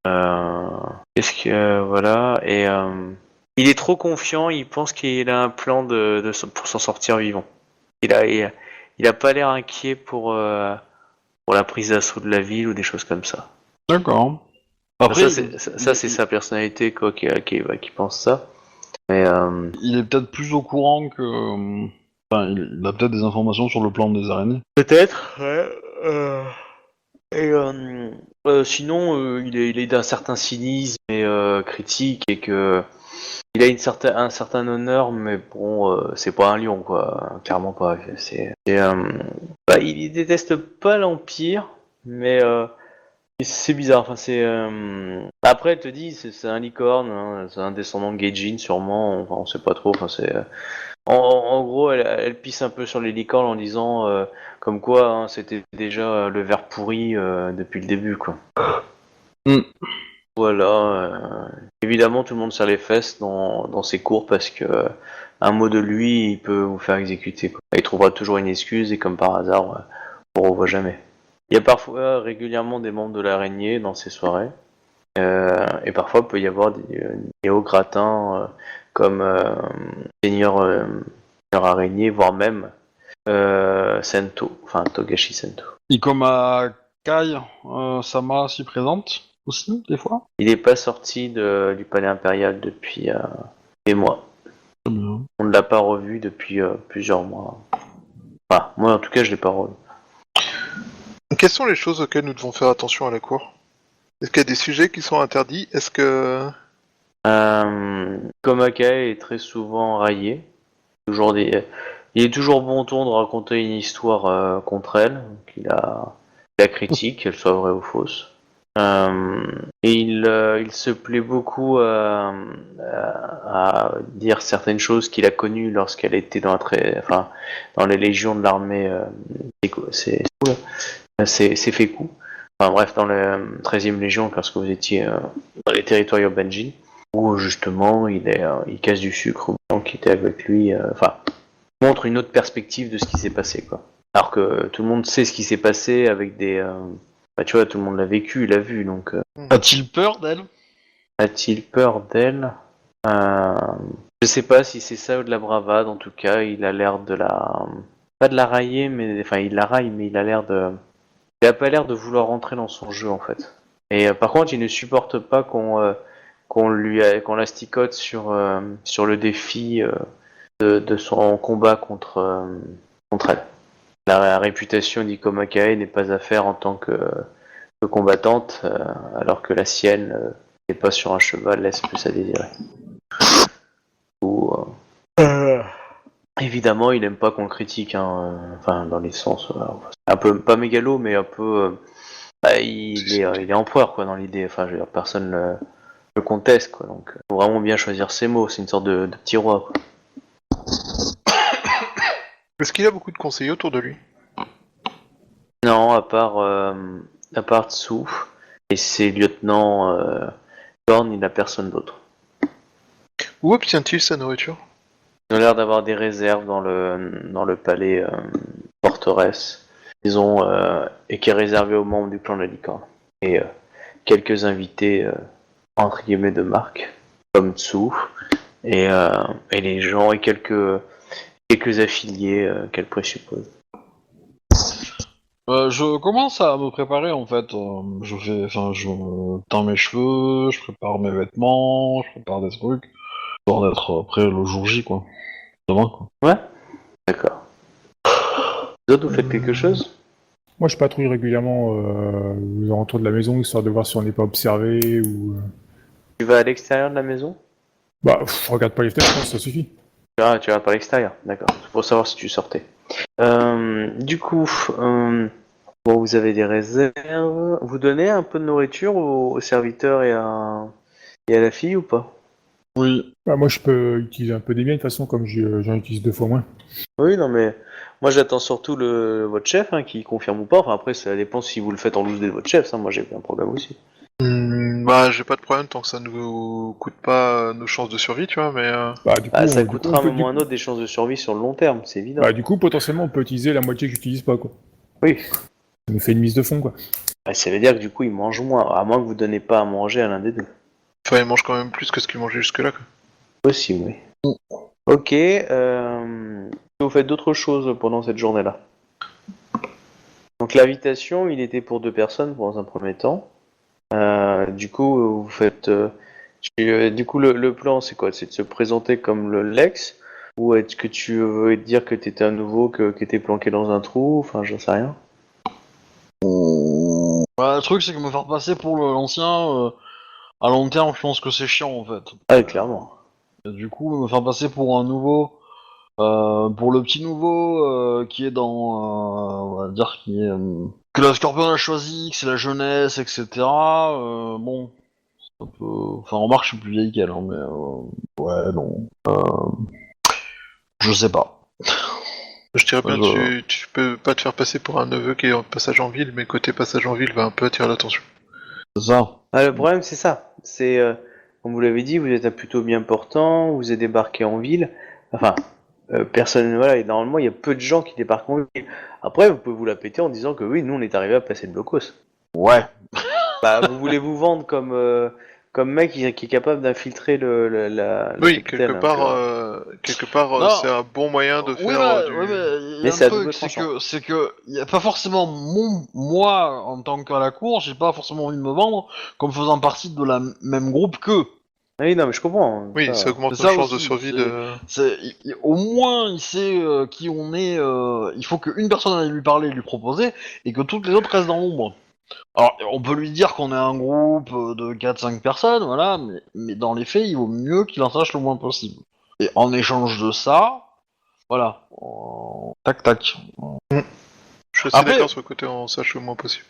Qu'est-ce que voilà et il est trop confiant. Il pense qu'il a un plan pour s'en sortir vivant. Il a pas l'air inquiet pour la prise d'assaut de la ville ou des choses comme ça. D'accord. Après, Ça c'est sa personnalité quoi, qui pense ça. Mais il est peut-être plus au courant que... Enfin, il a peut-être des informations sur le plan des araignées. peut-être. Ouais, et sinon, il est d'un certain cynisme et critique et que il a un certain honneur, mais bon, c'est pas un lion quoi, clairement pas. Il déteste pas l'Empire, mais c'est bizarre. Enfin, après, elle te dit, c'est un licorne, hein, c'est un descendant de Gaijin sûrement. Enfin, on sait pas trop. Enfin, en gros, elle pisse un peu sur les licornes en disant comme quoi hein, c'était déjà le ver pourri depuis le début, quoi. Mm. Voilà. Évidemment, tout le monde serre les fesses dans ses cours parce que un mot de lui, il peut vous faire exécuter, quoi. Il trouvera toujours une excuse et comme par hasard, on ne revoit jamais. Il y a parfois régulièrement des membres de l'araignée dans ces soirées. Et parfois, il peut y avoir des hauts gratins comme seigneur araignée, voire même Sento, enfin Togashi Sento. Ikoma Kai Sama s'y présente aussi, des fois. Il n'est pas sorti du palais impérial depuis des mois. Très bien. On ne l'a pas revu depuis plusieurs mois. Enfin, moi en tout cas, je l'ai pas revu. Quelles sont les choses auxquelles nous devons faire attention à la cour? Est-ce qu'il y a des sujets qui sont interdits? Est-ce que... Komakai est très souvent raillé. Il est toujours bon ton de raconter une histoire contre elle, donc il la critique, qu'elle soit vraie ou fausse. Et il se plaît beaucoup à dire certaines choses qu'il a connues lorsqu'elle était dans les légions de l'armée. C'est Feku. Enfin bref, dans la 13e Légion, lorsque vous étiez dans les territoires Yobanji, où justement il casse du sucre aux gens qui étaient avec lui, montre une autre perspective de ce qui s'est passé, quoi. Alors que tout le monde sait ce qui s'est passé avec des... tu vois, tout le monde l'a vécu, l'a vu, donc... A-t-il peur d'elle? A-t-il peur d'elle? Je sais pas si c'est ça ou de la bravade, en tout cas, il a l'air de la... Pas de la railler, mais... Enfin, il la raille, mais il a l'air de... Il a pas l'air de vouloir rentrer dans son jeu, en fait. Et par contre, il ne supporte pas qu'on l'asticote sur le défi de son combat contre elle. La réputation d'Ikomakae n'est pas à faire en tant que combattante, alors que la sienne n'est pas sur un cheval, laisse plus à désirer. Ou, évidemment, il aime pas qu'on le critique, hein, enfin dans les sens un peu pas mégalo, mais un peu. Il est empereur quoi dans l'idée. Enfin, je veux dire, personne le conteste quoi. Donc, faut vraiment bien choisir ses mots. C'est une sorte de petit roi. Quoi. Est-ce qu'il a beaucoup de conseillers autour de lui? Non, à part Tsu et ses lieutenants Gorn, il n'a personne d'autre. Où obtient-il sa nourriture? Ils ont l'air d'avoir des réserves dans le palais forteresse. Ils ont et qui est réservé aux membres du clan de la licorne. Et quelques invités entre guillemets de marque, comme Tsu, et les gens et quelques affiliés qu'elle présuppose. Je commence à me préparer en fait. Je teins mes cheveux, je prépare mes vêtements, je prépare des trucs, histoire d'être prêt le jour J quoi. Demain quoi. Ouais. D'accord. Vous autres, vous faites quelque chose? Moi, je patrouille régulièrement aux alentours de la maison, histoire de voir si on n'est pas observé ou... Tu vas à l'extérieur de la maison? Bah, regarde pas les fenêtres, je pense que ça suffit. Ah, tu vas pas à l'extérieur, d'accord. C'est pour savoir si tu sortais. Du coup, bon, vous avez des réserves. Vous donnez un peu de nourriture aux serviteurs et à la fille ou pas? Oui. Bah, moi, je peux utiliser un peu des miens, de toute façon, comme j'en utilise 2 fois moins. Oui, non, mais moi j'attends surtout votre chef hein, qui confirme ou pas. Enfin, après, ça dépend si vous le faites en loose de votre chef. Ça, moi j'ai pas un problème aussi. Bah, j'ai pas de problème tant que ça nous coûte pas nos chances de survie, tu vois, mais... Bah, du coup, Ah, ça du coup, coûtera on à un peut, moment ou à un autre des chances de survie sur le long terme, c'est évident. bah, du coup, potentiellement, on peut utiliser la moitié que j'utilise pas, quoi. Oui. Ça nous fait une mise de fond, quoi. Bah, ça veut dire que du coup, ils mangent moins, à moins que vous donnez pas à manger à l'un des deux. Enfin, il mange quand même plus que ce qu'il mangeait jusque-là, quoi. Possible, oui. Ok, vous faites d'autres choses pendant cette journée-là. Donc l'invitation, il était pour 2 personnes dans un premier temps. Du coup, vous faites... du coup, le plan, c'est quoi? C'est de se présenter comme le Lex? Ou est-ce que tu veux dire que t'étais un nouveau, qui était planqué dans un trou? Enfin, j'en sais rien. Bah, le truc c'est que me faire passer pour l'ancien, à long terme je pense que c'est chiant en fait. Ah, oui, clairement. Et du coup me faire passer pour un nouveau, pour le petit nouveau qui est on va dire que la Scorpion a choisi, que c'est la jeunesse, etc. Bon, ça peut... Enfin remarque je suis plus vieille qu'elle, hein, mais ouais non. Je sais pas. Je dirais bien, Je- tu peux pas te faire passer pour un neveu qui est en passage en ville, mais côté passage en ville va un peu attirer l'attention. C'est ça. Ah, le problème, c'est ça. C'est, comme vous l'avez dit, vous êtes un plutôt bien portant, vous êtes débarqué en ville. Enfin, personne, voilà, et normalement, il y a peu de gens qui débarquent en ville. Après, vous pouvez vous la péter en disant que oui, nous, on est arrivé à placer le blocos. Ouais. Bah, vous voulez vous vendre comme mec qui est capable d'infiltrer la Oui, capitale. quelque part, Non. c'est un bon moyen de Oui, faire ouais, mais il y Mais a c'est un à double truc, tranchant. c'est que y a pas forcément moi en tant qu'à la cour, j'ai pas forcément envie de me vendre comme faisant partie de la même groupe qu'eux. Ah oui, non, mais je comprends. Oui, Ça, ça C'est augmente nos ça chances de aussi. survie de... Au moins il sait qui on est. Il faut qu'une personne aille lui parler, lui proposer, et que toutes les autres restent dans l'ombre. Alors on peut lui dire qu'on est un groupe de 4-5 personnes, voilà, mais dans les faits, il vaut mieux qu'il en sache le moins possible. Et en échange de ça, voilà. Tac tac. Je suis assez Après, d'accord sur le côté on sache le moins possible.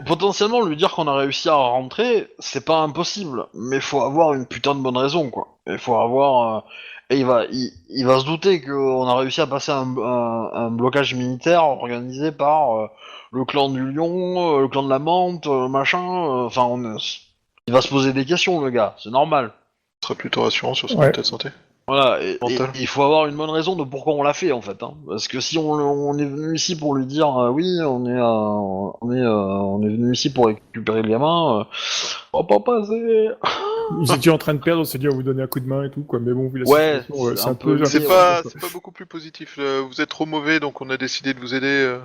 potentiellement lui dire qu'on a réussi à rentrer, c'est pas impossible, mais faut avoir une putain de bonne raison, quoi. Il faut avoir... et il va se douter qu'on a réussi à passer un blocage militaire organisé par le clan du Lion, le clan de la Menthe, machin... Enfin, il va se poser des questions, le gars, c'est normal. Ce sera plutôt rassurant sur son Ouais. état de santé. Voilà, et Mental. il faut avoir une bonne raison de pourquoi on l'a fait en fait. Hein. Parce que si on est venu ici pour lui dire oui, on est venu ici pour récupérer le gamin, on va pas passer. Ils étaient en train de perdre, on s'est dit on vous donner un coup de main et tout, quoi. Mais bon, vu la Ouais, situation, c'est c'est un un peu peu... C'est l'idée, pas, quoi. c'est pas beaucoup plus positif. Vous êtes trop mauvais, donc on a décidé de vous aider.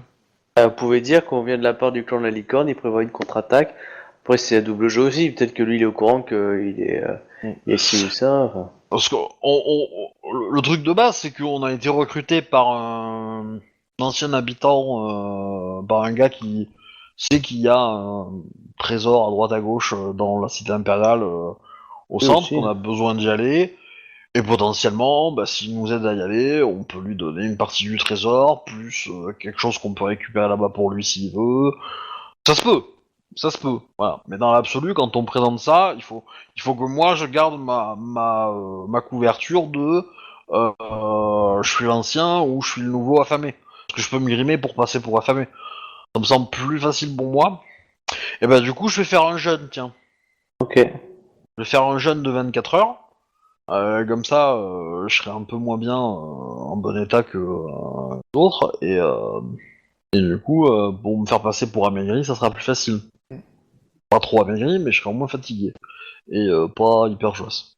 Vous pouvez dire qu'on vient de la part du clan de la licorne, il prévoit une contre-attaque. Après, c'est à double jeu aussi. Peut-être que lui, il est au courant il est ci ou ça. Enfin. Parce que le truc de base, c'est qu'on a été recruté par un ancien habitant, par un gars qui sait qu'il y a un trésor à droite à gauche dans la cité impériale au Oui, centre, aussi. qu'on a besoin d'y aller. Et potentiellement, bah, s'il nous aide à y aller, on peut lui donner une partie du trésor, plus quelque chose qu'on peut récupérer là-bas pour lui s'il veut. Ça se peut, ça se peut. Voilà. Mais dans l'absolu, quand on présente ça, il faut que moi je garde ma couverture de je suis l'ancien ou je suis le nouveau affamé. Parce que je peux me grimer pour passer pour affamé. Ça me semble plus facile pour moi. Et ben du coup, je vais faire un jeûne, tiens. Ok. Je vais faire un jeûne de 24 heures. Comme ça, je serai un peu moins bien en bon état que d'autres. Et du coup, pour me faire passer pour amaigri, ça sera plus facile. Pas trop amaigri, mais je serai moins fatigué. Et pas hyper joisse.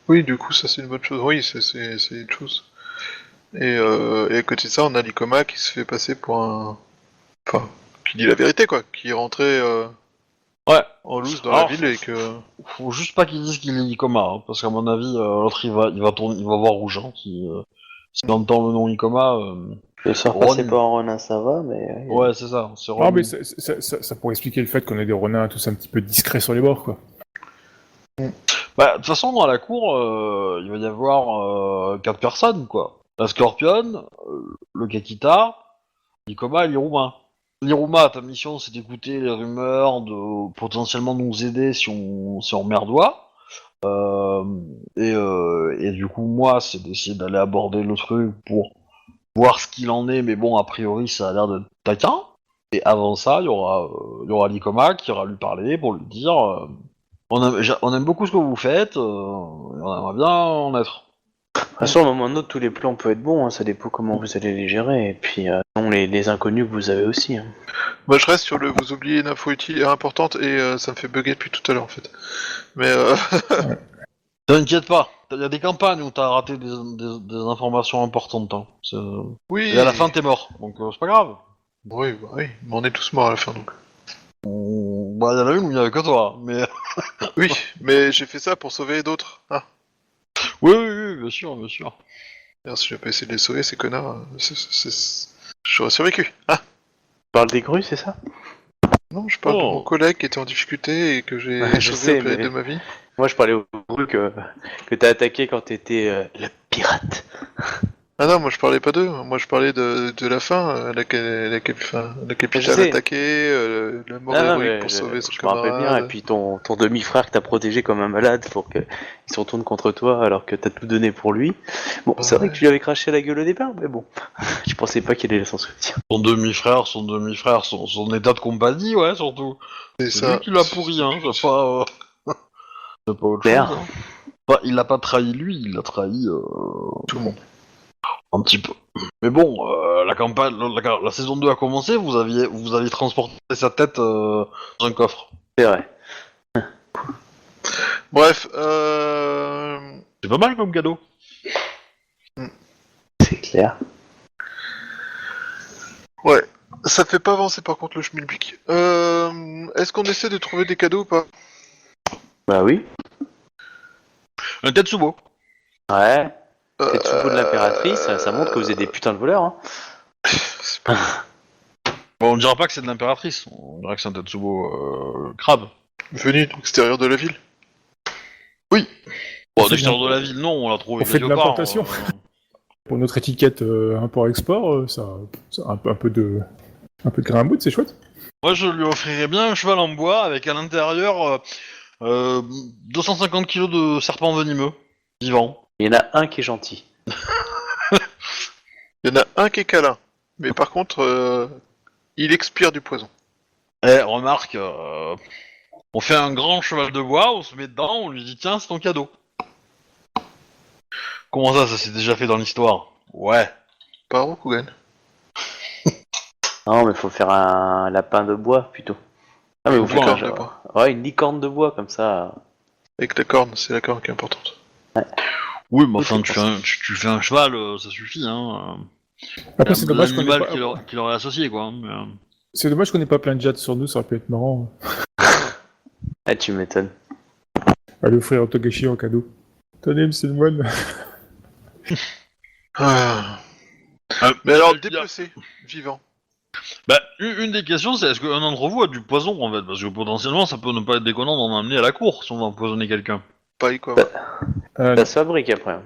Oui, du coup, ça c'est une bonne chose. Oui, c'est une chose. Et à côté de ça, on a l'Icoma qui se fait passer pour un. Enfin, qui dit la vérité, quoi. Qui est rentré Ouais. en loose dans la Alors, ville et que. faut juste pas qu'ils disent qu'il est Icoma, hein, parce qu'à mon avis, l'autre il va tourner, il va voir rouge. Hein, s'il entend le nom Icoma, Se faire passer Ron. pour un renard, ça va, mais. Ouais, c'est ça, c'est Ah, Ron. mais ça pourrait expliquer le fait qu'on ait des renards tous un petit peu discrets sur les bords, quoi. Bah, de toute façon, dans la cour, il va y avoir 4 personnes, quoi. La Scorpion, le Kakita, l'Ikoma et l'Iruma. L'Iruma, ta mission, c'est d'écouter les rumeurs, de potentiellement nous aider si on merdoit. Et du coup, moi, c'est d'essayer d'aller aborder le truc pour voir ce qu'il en est, mais bon, a priori, ça a l'air d'être taquin. Et avant ça, il y aura l'Ikoma qui ira lui parler pour lui dire on aime beaucoup ce que vous faites, on aimerait bien en être. De toute façon, à un moment ou un autre, tous les plans peuvent être bons, hein, ça dépend comment vous allez les gérer. Et puis, non, les inconnus que vous avez aussi. Hein. Moi, je reste sur le. Vous oubliez une info utile et importante et ça me fait bugger depuis tout à l'heure en fait. Mais T'inquiète pas, il y a des campagnes où t'as raté des informations importantes. Hein. oui. Et à la fin, t'es mort, donc c'est pas grave. Oui, bah oui, mais on est tous morts à la fin donc. Bah, il y en a une où il n'y avait que toi, mais. Oui, mais j'ai fait ça pour sauver d'autres. Ah. Oui, oui, oui, bien sûr, bien sûr. D'ailleurs, si j'avais pas essayé de les sauver, ces connards, j'aurais survécu. Ah. Tu parles des grues, c'est ça? Non, je parle de Oh. mon collègue qui était en difficulté et que j'ai Ouais, je sauvé sais, au péril mais- de ma vie. Moi, je parlais aux grues que t'as attaqué quand t'étais le pirate. Ah non, moi je parlais pas d'eux, moi je parlais de la fin, la capitale Je sais. attaquée, la mort Ah, non, héroïque mais pour sauver son je me rappelle bien, et camarade. puis ton demi-frère que t'as protégé comme un malade pour qu'il se retourne contre toi alors que t'as tout donné pour lui. Bon, c'est vrai que tu lui avais craché la gueule au départ, mais bon, je pensais pas qu'il allait s'en souvenir. Son état de compagnie, ouais, surtout. C'est C'est ça. lui qui l'a pourri, hein, c'est pas, c'est pas autre chose. Merde. Hein. Enfin, il l'a pas trahi lui, il l'a trahi Tout le monde. un petit peu. Mais bon, la campagne, la saison 2 a commencé, vous aviez transporté sa tête dans un coffre. C'est vrai. Bref, C'est pas mal comme cadeau. C'est clair. ouais, ça fait pas avancer par contre le schmilblick. Est-ce qu'on essaie de trouver des cadeaux ou pas? Bah oui. Un Tetsubo. Ouais. C'est sous de l'impératrice, ça montre que vous êtes des putains de voleurs. Hein. C'est pas... Bon, on dira pas que c'est de l'impératrice, on dirait que c'est un Tetsubo crabe. Venu de l'extérieur de la ville. Bon, On fait l'extérieur de de la ville, non, on l'a trouvé on fait de quelque part, l'importation. Pour notre étiquette import-export, ça a un peu de grain à moudre, c'est chouette. Moi, je lui offrirais bien un cheval en bois avec à l'intérieur 250 kilos de serpents venimeux, vivants. Il y en a un qui est gentil. Il y en a un qui est câlin, mais par contre, il expire du poison. Eh, remarque, on fait un grand cheval de bois, on se met dedans, on lui dit tiens, c'est ton cadeau. Comment ça s'est déjà fait dans l'histoire? Ouais. Pas Rokugan. Non, mais faut faire un lapin de bois plutôt. Ah, mais vous faites licorne un de bois. Ouais, une licorne de bois comme ça. Avec la corne, c'est la corne qui est importante. Oui, mais enfin, tu fais un cheval, ça suffit, hein. Après, c'est dommage qu'on ait L'animal pas... qu'il aurait associé, quoi. Mais, C'est dommage qu'on ait pas plein de jade sur nous, ça aurait pu être marrant. Ah, tu m'étonnes. À lui offrir un Togashi en cadeau. Tenez, monsieur le moine. Ah. Mais alors, il y a- dépecer, vivant. Bah, une des questions, c'est est-ce qu'un d'entre vous a du poison, en fait? Parce que potentiellement, ça peut ne pas être déconnant d'en amener à la cour si on va empoisonner quelqu'un. Pas quoi. Ça se fabrique après.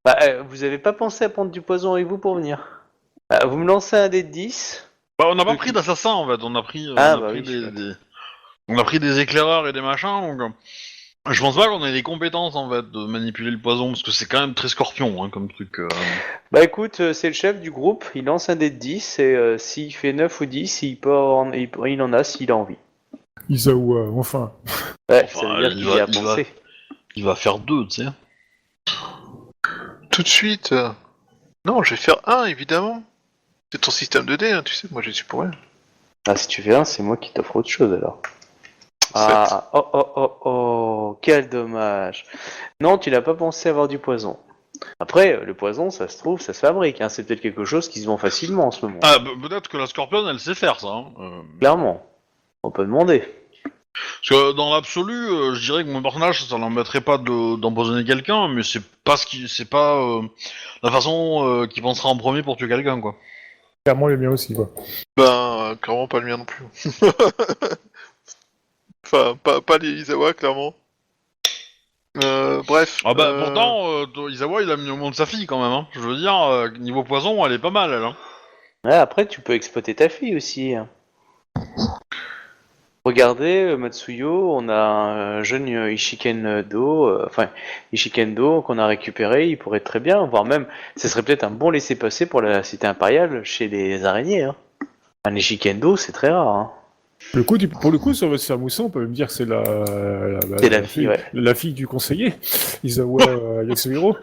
Bah, vous avez pas pensé à prendre du poison avec vous pour venir? Vous me lancez un dé de 10. Bah, on n'a pas pris d'assassin, en fait. On a pris, on a pris des éclaireurs et des machins, donc... je pense pas qu'on ait les compétences, en fait, de manipuler le poison, parce que c'est quand même très scorpion, hein, comme truc. Bah écoute, c'est le chef du groupe, il lance un dé de 10, et s'il fait 9 ou 10, il en a s'il a envie. Isawa, enfin. Ouais, Enfin, ça veut dire il qu'il va- y a il va- pensé. Il va faire 2, tu sais. Tout de suite. Non, je vais faire 1, évidemment. C'est ton système de dés, hein, tu sais, moi je suis pour rien. Ah, si tu fais 1, c'est moi qui t'offre autre chose alors. Ah, oh, quel dommage. Non, tu n'as pas pensé avoir du poison. Après, le poison, ça se trouve, ça se fabrique, hein. C'est peut-être quelque chose qui se vend facilement en ce moment. Ah, peut-être que la scorpionne, elle sait faire ça, hein. Clairement. On peut demander. Parce que dans l'absolu, je dirais que mon personnage, ça l'embêterait pas d'empoisonner quelqu'un, mais c'est pas la façon qu'il pensera en premier pour tuer quelqu'un, quoi. Clairement, les miens aussi, quoi. Ben, clairement pas le mien non plus. Enfin, pas les Izawa, clairement. Bref. Ah bah pourtant, Izawa, il a mis au monde sa fille quand même, hein. Je veux dire, niveau poison, elle est pas mal, elle, hein. Ouais, après, tu peux exploiter ta fille aussi, hein. Regardez, Matsuyo, on a un jeune Ishikendo qu'on a récupéré, il pourrait très bien, voire même, ce serait peut-être un bon laissez-passer pour la cité impériale chez les araignées, hein. Un Ishikendo, c'est très rare, hein. Pour le coup, sur votre Mousson, on peut même dire que c'est C'est la fille, ouais. la fille du conseiller, Isawa Yasuhiro,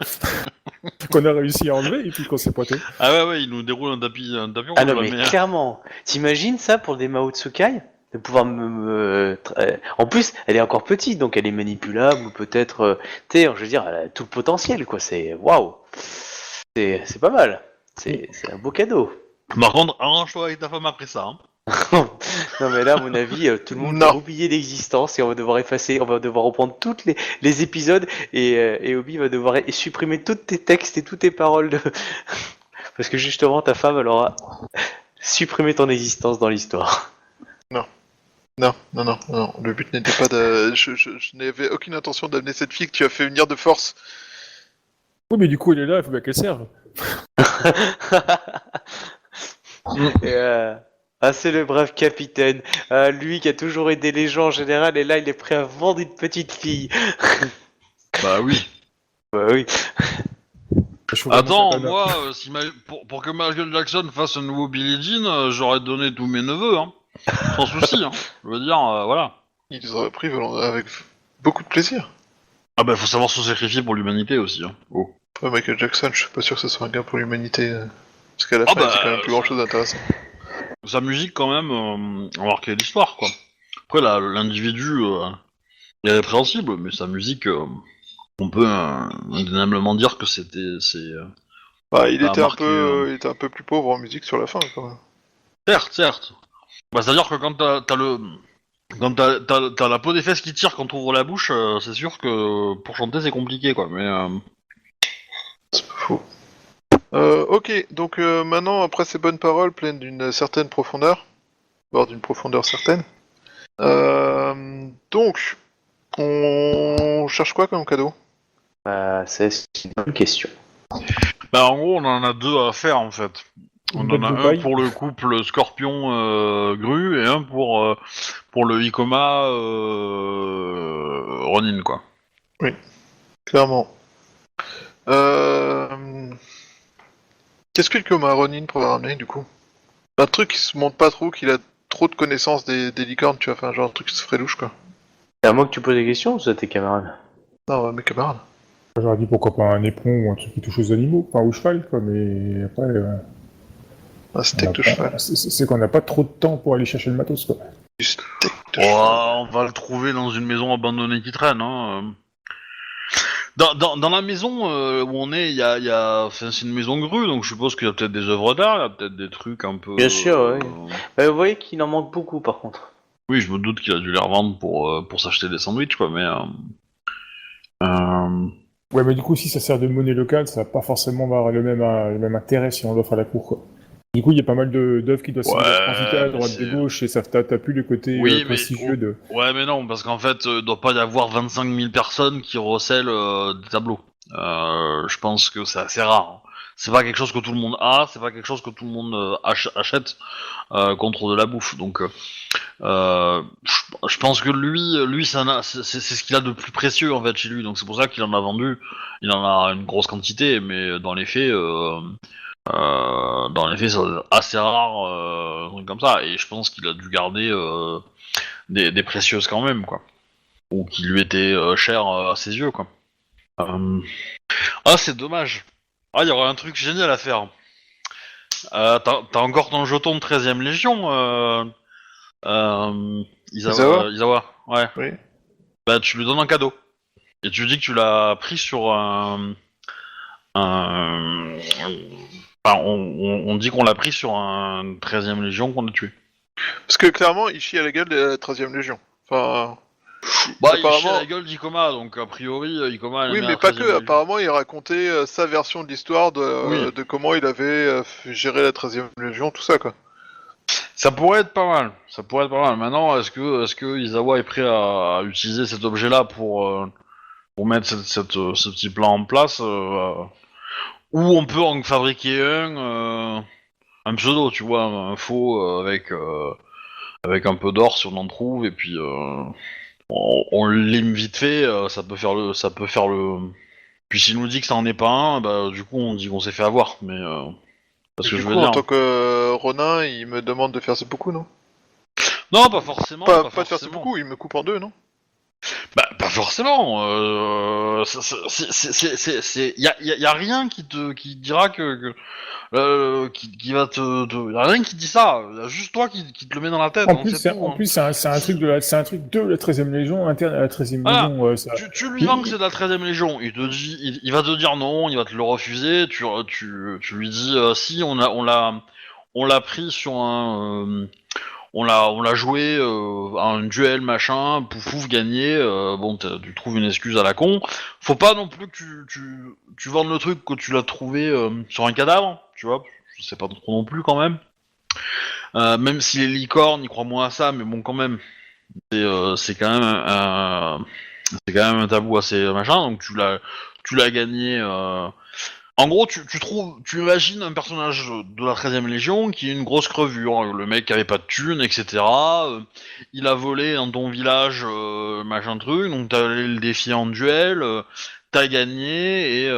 qu'on a réussi à enlever et puis qu'on s'est pointé. Ah ouais, il nous déroule un tapis Ah rouge, non, là, mais clairement, t'imagines ça pour des Mao Tsukai? De pouvoir en plus, elle est encore petite, donc elle est manipulable, ou peut-être, tu sais, je veux dire, elle a tout le potentiel, quoi, c'est, waouh! C'est pas mal, c'est un beau cadeau. Par contre, arrange-toi avec ta femme après ça, hein. Non mais là, à mon avis, tout le monde Non. va oublier l'existence et on va devoir effacer, on va devoir reprendre tous les épisodes et Obi va devoir supprimer tous tes textes et toutes tes paroles parce que justement ta femme elle aura supprimé ton existence dans l'histoire. Non. Le but n'était pas de. Je n'avais aucune intention d'amener cette fille que tu as fait venir de force. Oui, mais du coup, elle est là, il faut bien qu'elle serve. Ah, c'est le brave capitaine, lui qui a toujours aidé les gens en général et là il est prêt à vendre une petite fille. Bah oui. Bah oui. Attends, moi, pour que Michael Jackson fasse un nouveau Billie Jean, j'aurais donné tous mes neveux, hein. Sans souci, hein. Je veux dire, voilà. Il les aurait pris avec beaucoup de plaisir. Ah bah faut savoir se sacrifier pour l'humanité aussi, hein. Oh. Après, Michael Jackson, je suis pas sûr que ce soit un gain pour l'humanité. Parce qu'à la Ah fin, bah, c'est quand même plus grand chose d'intéressant. Sa musique, quand même, a marqué l'histoire, quoi. Après, l'individu est répréhensible, mais sa musique, on peut indéniablement dire que c'est... Bah, il Ça a était marqué, il était un peu plus pauvre en musique sur la fin, quand même. Certes. Bah, c'est-à-dire que quand t'as la peau des fesses qui tire quand t'ouvres la bouche, c'est sûr que pour chanter c'est compliqué, quoi. Mais C'est pas faux. Ok, donc maintenant, après ces bonnes paroles pleines d'une certaine profondeur, voire d'une profondeur certaine, donc, on cherche quoi comme cadeau? C'est une bonne question. bah, en gros, on en a deux à faire en fait. On Une en a boîte de un paille. pour le couple Scorpion Grue et un pour le Ikoma Ronin, quoi. Clairement. Qu'est-ce que le Koma Ronin pourrait ramener, du coup? Un truc qui se montre pas trop, qu'il a trop de connaissances des licornes, tu vois, enfin, genre un truc qui se ferait louche, quoi. C'est à moi que tu poses des questions ou c'est à tes camarades? Non, mes camarades. J'aurais dit pourquoi pas un éperon ou un truc qui touche aux animaux, enfin au cheval, quoi, mais après. Un on steak a de pas- cheval. c'est qu'on n'a pas trop de temps pour aller chercher le matos, quoi. Du steak de On va le trouver dans une maison abandonnée qui traîne. Hein. Dans la maison où on est, enfin, c'est une maison grue, donc je suppose qu'il y a peut-être des œuvres d'art, il y a peut-être des trucs un peu... Bien sûr, oui. Vous voyez qu'il en manque beaucoup, par contre. Oui, je me doute qu'il a dû les revendre pour s'acheter des sandwichs, quoi, mais... Ouais, mais du coup, si ça sert de monnaie locale, ça va pas forcément avoir le même intérêt si on l'offre à la cour, quoi. Du coup, il y a pas mal d'œuvres qui doivent transiter à droite de gauche, et ça t'as plus le côté prestigieux de... Ouais, mais non, parce qu'en fait, il doit pas y avoir 25 000 personnes qui recèlent des tableaux. Je pense que c'est assez rare. Hein. C'est pas quelque chose que tout le monde a, c'est pas quelque chose que tout le monde achète contre de la bouffe. Donc, je pense que lui, c'est ce qu'il a de plus précieux en fait chez lui. Donc c'est pour ça qu'il en a vendu. Il en a une grosse quantité, mais dans les faits. C'est assez rare, un truc comme ça, et je pense qu'il a dû garder des précieuses quand même, quoi. Ou qui lui étaient chères à ses yeux, quoi. Ah, c'est dommage. Ah, il y aurait un truc génial à faire. T'as encore ton jeton de 13ème Légion, Isawa. Ouais. Oui. Bah, tu lui donnes un cadeau. Et tu lui dis que tu l'as pris sur Enfin, on dit qu'on l'a pris sur un 13ème Légion qu'on a tué. Parce que clairement, il chie à la gueule de la 13ème Légion. Enfin. Bah, apparemment... il chie à la gueule d'Ikoma, donc a priori, Ikoma... Oui, mais pas que. Apparemment, il racontait sa version de l'histoire de comment il avait géré la 13ème Légion, tout ça, quoi. Ça pourrait être pas mal. Maintenant, est-ce que Izawa est prêt à utiliser cet objet-là pour mettre ce petit plan en place ou on peut en fabriquer un pseudo, tu vois, un faux avec un peu d'or si on en trouve, et puis on le lime vite fait, ça peut faire le. Puis s'il nous dit que ça en est pas un, bah du coup on dit qu'on s'est fait avoir, mais parce que du je coup, veux dire. en tant que Ronin, il me demande de faire seppuku, non? Non, pas forcément. Pas de faire seppuku, il me coupe en deux, non? Bah, pas forcément. Y a rien qui dira qui va y a rien qui dit ça. Y a juste toi qui te le met dans la tête. En Donc plus, c'est tout, en plus, c'est un truc de la 13ème Légion, interne à la 13ème Voilà. Légion. Ça... Tu lui vends que c'est de la 13ème Légion. Il va te dire non, il va te le refuser. Tu lui dis si on l'a pris sur un. On l'a joué à un duel machin, pouf gagné, bon tu trouves une excuse à la con. Faut pas non plus que tu vendes le truc que tu l'as trouvé sur un cadavre, tu vois, je sais pas trop non plus quand même. Même si les licornes, ils croient moins à ça, mais bon quand même, c'est quand même un tabou assez machin, donc tu l'as gagné. En gros, tu imagines un personnage de la 13ème Légion qui est une grosse crevure, le mec qui avait pas de thunes, etc. Il a volé dans ton village, machin truc, donc t'as allé le défier en duel, t'as gagné,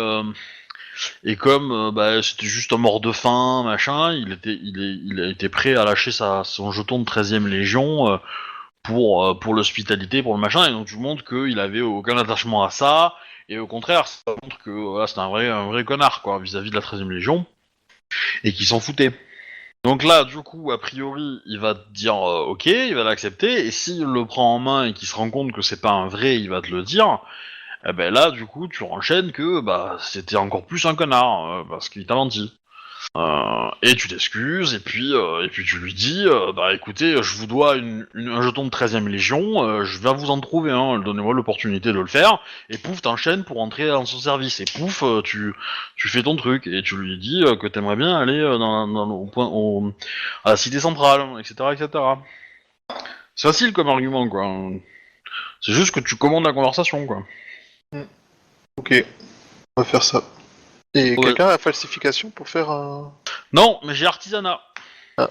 et comme bah, c'était juste un mort de faim, machin, il a été prêt à lâcher son jeton de 13ème Légion pour l'hospitalité, pour le machin, et donc tu montres qu'il avait aucun attachement à ça. Et au contraire, ça montre que voilà, c'est un vrai connard quoi, vis-à-vis de la 13ème Légion, et qui s'en foutait. Donc là, du coup, a priori, il va te dire ok, il va l'accepter, et s'il le prend en main et qu'il se rend compte que c'est pas un vrai, il va te le dire, et ben là, du coup, tu enchaînes que bah c'était encore plus un connard, parce qu'il t'a menti. Et tu t'excuses, et puis tu lui dis, bah écoutez, je vous dois un jeton de 13ème Légion, je viens vous en trouver un, donnez-moi l'opportunité de le faire, et pouf, t'enchaînes pour entrer dans son service, et pouf, tu fais ton truc, et tu lui dis que t'aimerais bien aller à la cité centrale, etc., etc. C'est facile comme argument, quoi. C'est juste que tu commandes la conversation, quoi. Ok, on va faire ça. Et Ouais. quelqu'un a falsification pour faire un... Non, mais j'ai artisanat. Ah.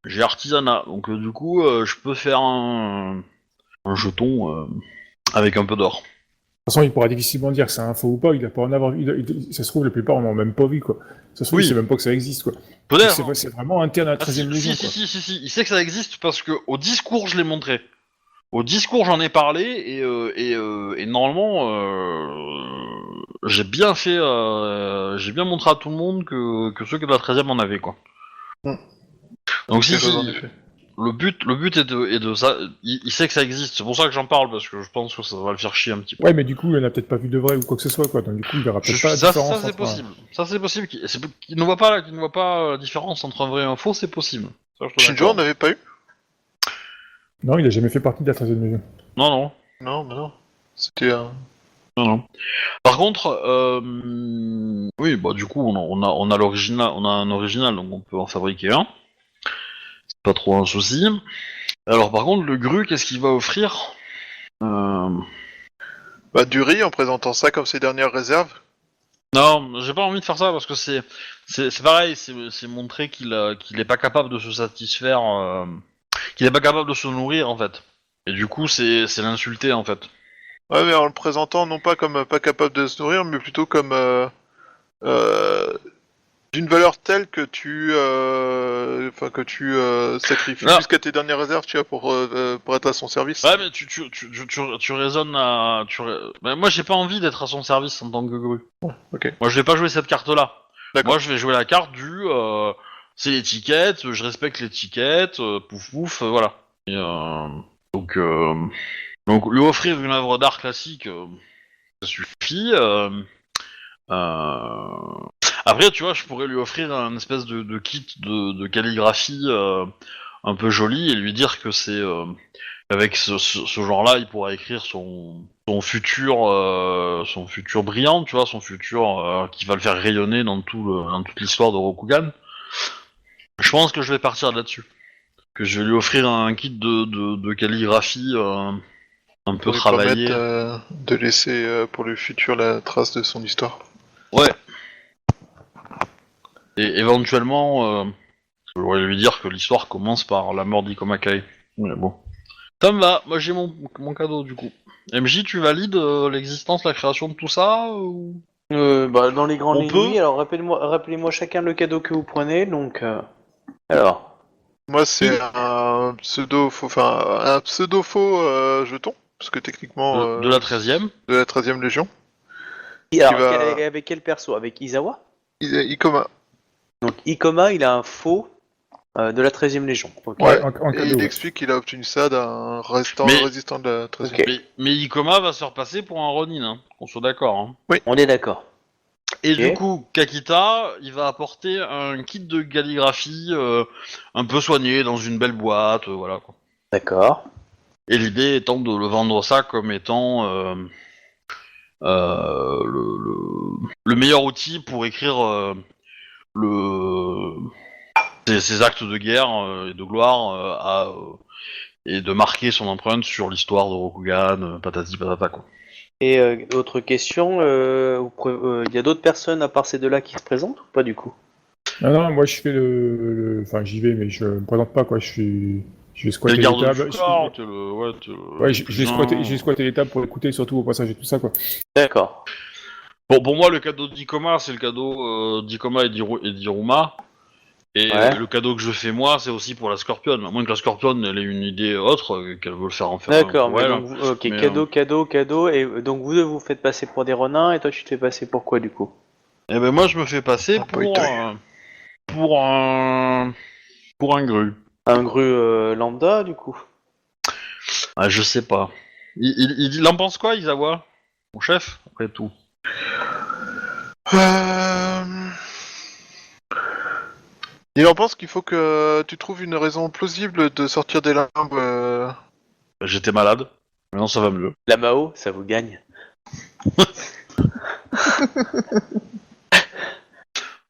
J'ai artisanat, donc du coup, je peux faire un jeton avec un peu d'or. De toute façon, il pourra difficilement dire que c'est un faux ou pas, il a pas en avoir vu. Ça se trouve, la plupart en ont même pas vu, quoi. Ça se trouve, Oui. il sait même pas que ça existe, quoi. Peut-être. C'est vraiment interne à la Ah, 13ème Légion, quoi. si, il sait que ça existe parce que au discours je l'ai montré. Au discours j'en ai parlé et normalement j'ai bien montré à tout le monde que ceux qui de la 13ème en avaient quoi. Hmm. Donc Quelque chose en effet. le but est de ça. Il sait que ça existe. C'est pour ça que j'en parle parce que je pense que ça va le faire chier un petit peu. Ouais, mais du coup, il n'a peut-être pas vu de vrai ou quoi que ce soit, quoi. Donc du coup, il verra peut-être pas la différence. Ça c'est possible. Ça c'est possible. Qu'il ne voit pas la différence entre un vrai et un faux, c'est possible. Ça, je te Shinjo, on l'accorde. n'avait pas eu? Non, il a jamais fait partie de la 13e Légion. Non. Non, mais non. C'était un... Non. Par contre, oui, bah du coup, on a l'original, on a un original, donc on peut en fabriquer un. C'est pas trop un souci. Alors par contre, le Gru, qu'est-ce qu'il va offrir Bah, du riz en présentant ça comme ses dernières réserves. Non, j'ai pas envie de faire ça parce que c'est pareil, c'est montrer qu'il est pas capable de se satisfaire, qu'il est pas capable de se nourrir en fait. Et du coup, c'est l'insulter en fait. Ouais, mais en le présentant non pas comme pas capable de se nourrir, mais plutôt comme d'une valeur telle que tu sacrifies Non. jusqu'à tes dernières réserves, tu vois, pour être à son service. Ouais, mais tu raisonnes à, mais moi, j'ai pas envie d'être à son service en tant que Gru. Ok. Moi, je vais pas jouer cette carte-là. D'accord. Moi, je vais jouer la carte c'est l'étiquette, je respecte l'étiquette, pouf pouf, voilà. Et, donc lui offrir une œuvre d'art classique, ça suffit. Après, tu vois, je pourrais lui offrir un espèce de kit de calligraphie un peu joli et lui dire que c'est avec ce genre-là, il pourra écrire son futur brillant, tu vois, son futur qui va le faire rayonner dans toute l'histoire de Rokugan. Je pense que je vais partir là-dessus. Que je vais lui offrir un kit de calligraphie un peu Pour lui travaillé. permettre de laisser pour le futur la trace de son histoire. Ouais. Et éventuellement, je pourrais lui dire que l'histoire commence par la mort d'Ikomakai. Mais bon. Ça me va, moi j'ai mon cadeau du coup. MJ, tu valides l'existence, la création de tout ça ou... Bah, dans les grandes On lignes, peut oui. Alors rappelez-moi chacun le cadeau que vous prenez. Donc, alors, Moi, c'est un pseudo-faux jeton, parce que techniquement de la 13ème. de la 13e Légion. alors, va- avec quel perso? Avec Izawa? Ikoma. Donc Ikoma, il a un faux de la 13e Légion. Ok. Ouais, en et cadeau, il ouais. explique qu'il a obtenu ça d'un Mais- résistant de la 13e. Ok. Mais Ikoma va se faire passer pour un Ronin, hein, qu'on soit d'accord. Hein. On est d'accord. Et Ok. du coup, Kakita, il va apporter un kit de calligraphie un peu soigné dans une belle boîte, voilà quoi. D'accord. Et l'idée étant de le vendre ça comme étant le meilleur outil pour écrire ses actes de guerre et de gloire et de marquer son empreinte sur l'histoire de Rokugan, patati patata quoi. Et autre question, il y a d'autres personnes à part ces deux-là qui se présentent ou pas du coup? Non, moi je fais enfin, j'y vais, mais je me présente pas, quoi. Je vais T'es squatter le les garde tables. du corps, t'es le... Ouais, t'es le... Ouais, je cousin. vais squatter les tables pour écouter, surtout au passage et tout ça, quoi. D'accord. Bon, pour moi, le cadeau d'Ikoma, c'est le cadeau d'Ikoma et d'Iruma. Et Ouais. le cadeau que je fais moi, c'est aussi pour la Scorpion. À moins que la Scorpion elle ait une idée autre, qu'elle veut le faire en faire. D'accord, pour mais elle. donc, ok, Mais, cadeau, et donc vous deux vous faites passer pour des renins, et toi tu te fais passer pour quoi du coup? Et ben moi, je me fais passer Un poitoy. pour un pour un Gru. Un Gru lambda du coup? Ah, je sais pas. Il en pense quoi, Izawa? Mon chef, après tout. Il en pense qu'il faut que tu trouves une raison plausible de sortir des limbes. J'étais malade. Maintenant, ça va mieux. La Mao, ça vous gagne.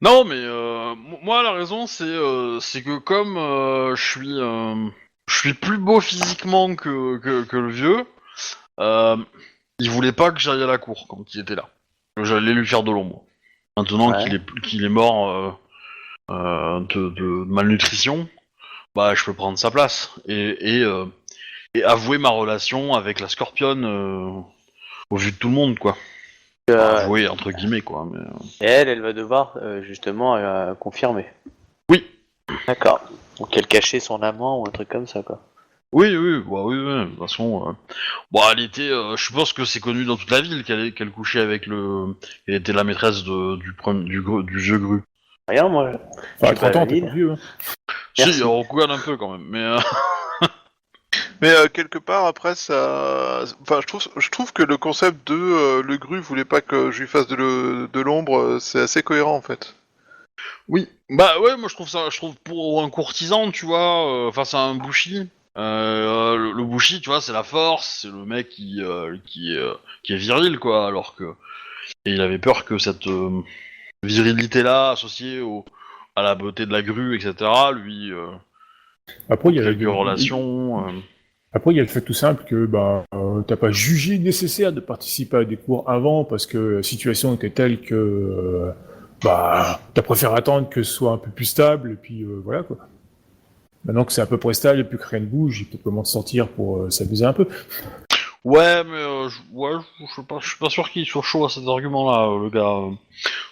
Non, mais moi, la raison, c'est que comme je suis plus beau physiquement que le vieux, il voulait pas que j'aille à la cour quand il était là. Que j'allais lui faire de l'ombre. Maintenant Ouais. qu'il est mort de malnutrition, bah je peux prendre sa place et avouer ma relation avec la Scorpion au vu de tout le monde, quoi. Enfin, avouer entre guillemets, quoi. Mais, Et elle va devoir justement confirmer. Oui. D'accord. Donc elle cachait son amant ou un truc comme ça quoi. Oui, de toute façon, bon, elle était, je suppose que c'est connu dans toute la ville qu'elle couchait avec qu'elle était la maîtresse du vieux Gru. Rien, moi. Enfin, à suis pas 30 ans, t'es valide. pas vieux. Hein. Merci. Si, on regarde un peu quand même, mais Mais quelque part après ça, enfin je trouve que le concept de le Gru voulait pas que je lui fasse de l'ombre, c'est assez cohérent en fait. oui. Bah ouais, moi je trouve pour un courtisan, tu vois, face à un bushi, le bushi, tu vois, c'est la force, c'est le mec qui est viril, quoi, alors que et il avait peur que cette virilité-là associée à la beauté de la grue, etc., lui Après, il y a quelques relations. Après, il y a le fait tout simple que t'as pas jugé nécessaire de participer à des cours avant parce que la situation était telle que t'as préféré attendre que ce soit un peu plus stable et puis voilà quoi. Maintenant que c'est à peu près stable et plus que rien ne bouge, il peut peut-être le moment de sortir pour s'amuser un peu. Ouais, mais je suis pas sûr qu'il soit chaud à cet argument-là, le gars.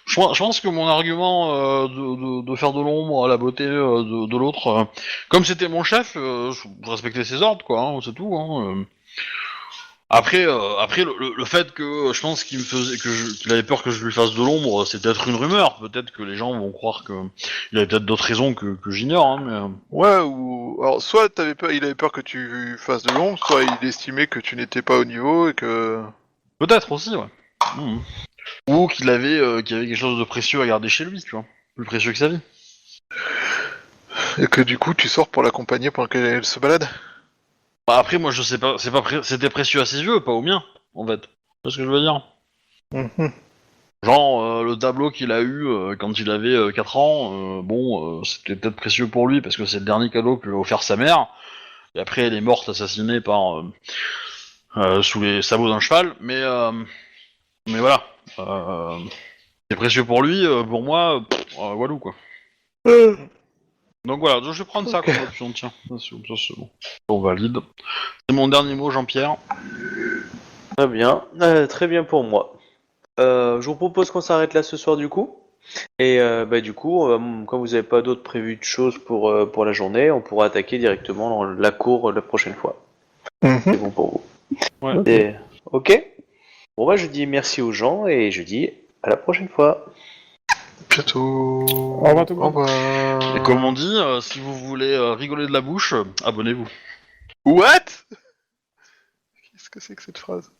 Je pense que mon argument de faire de l'ombre à la beauté de l'autre, comme c'était mon chef, je respectais ses ordres, quoi, hein, c'est tout. Hein. Après le fait que je pense qu'il avait peur que je lui fasse de l'ombre, c'est peut-être une rumeur. Peut-être que les gens vont croire que il avait peut-être d'autres raisons que j'ignore. Hein, Ouais, ou alors soit il avait peur que tu fasses de l'ombre, soit il estimait que tu n'étais pas au niveau et que peut-être aussi, ouais. Mhm. Ou qu'il avait quelque chose de précieux à garder chez lui, tu vois, plus précieux que sa vie. du coup tu sors pour l'accompagner pendant qu'elle se balade. Bah, après, moi, je sais pas, c'était précieux à ses yeux, pas aux miens, en fait. C'est ce que je veux dire. Mhm. Genre, le tableau qu'il a eu quand il avait 4 ans, c'était peut-être précieux pour lui parce que c'est le dernier cadeau que lui a offert sa mère. Et après, elle est morte assassinée sous les sabots d'un cheval. Mais voilà. C'est précieux pour lui, pour moi, walou quoi. Donc voilà, donc je vais prendre ça Ok. comme option, tiens. Ça, c'est bon. On valide. C'est mon dernier mot, Jean-Pierre. Très bien pour moi. Je vous propose qu'on s'arrête là ce soir du coup. Et du coup, comme vous n'avez pas d'autres prévues de choses pour la journée, on pourra attaquer directement dans la cour la prochaine fois. C'est bon pour vous. Ouais. Ok. Et- ok. Bon bah je dis merci aux gens et je dis à la prochaine fois. Bientôt. Au revoir tout le monde. revoir. Et comme on dit, si vous voulez rigoler de la bouche, abonnez-vous. What? Qu'est-ce que c'est que cette phrase?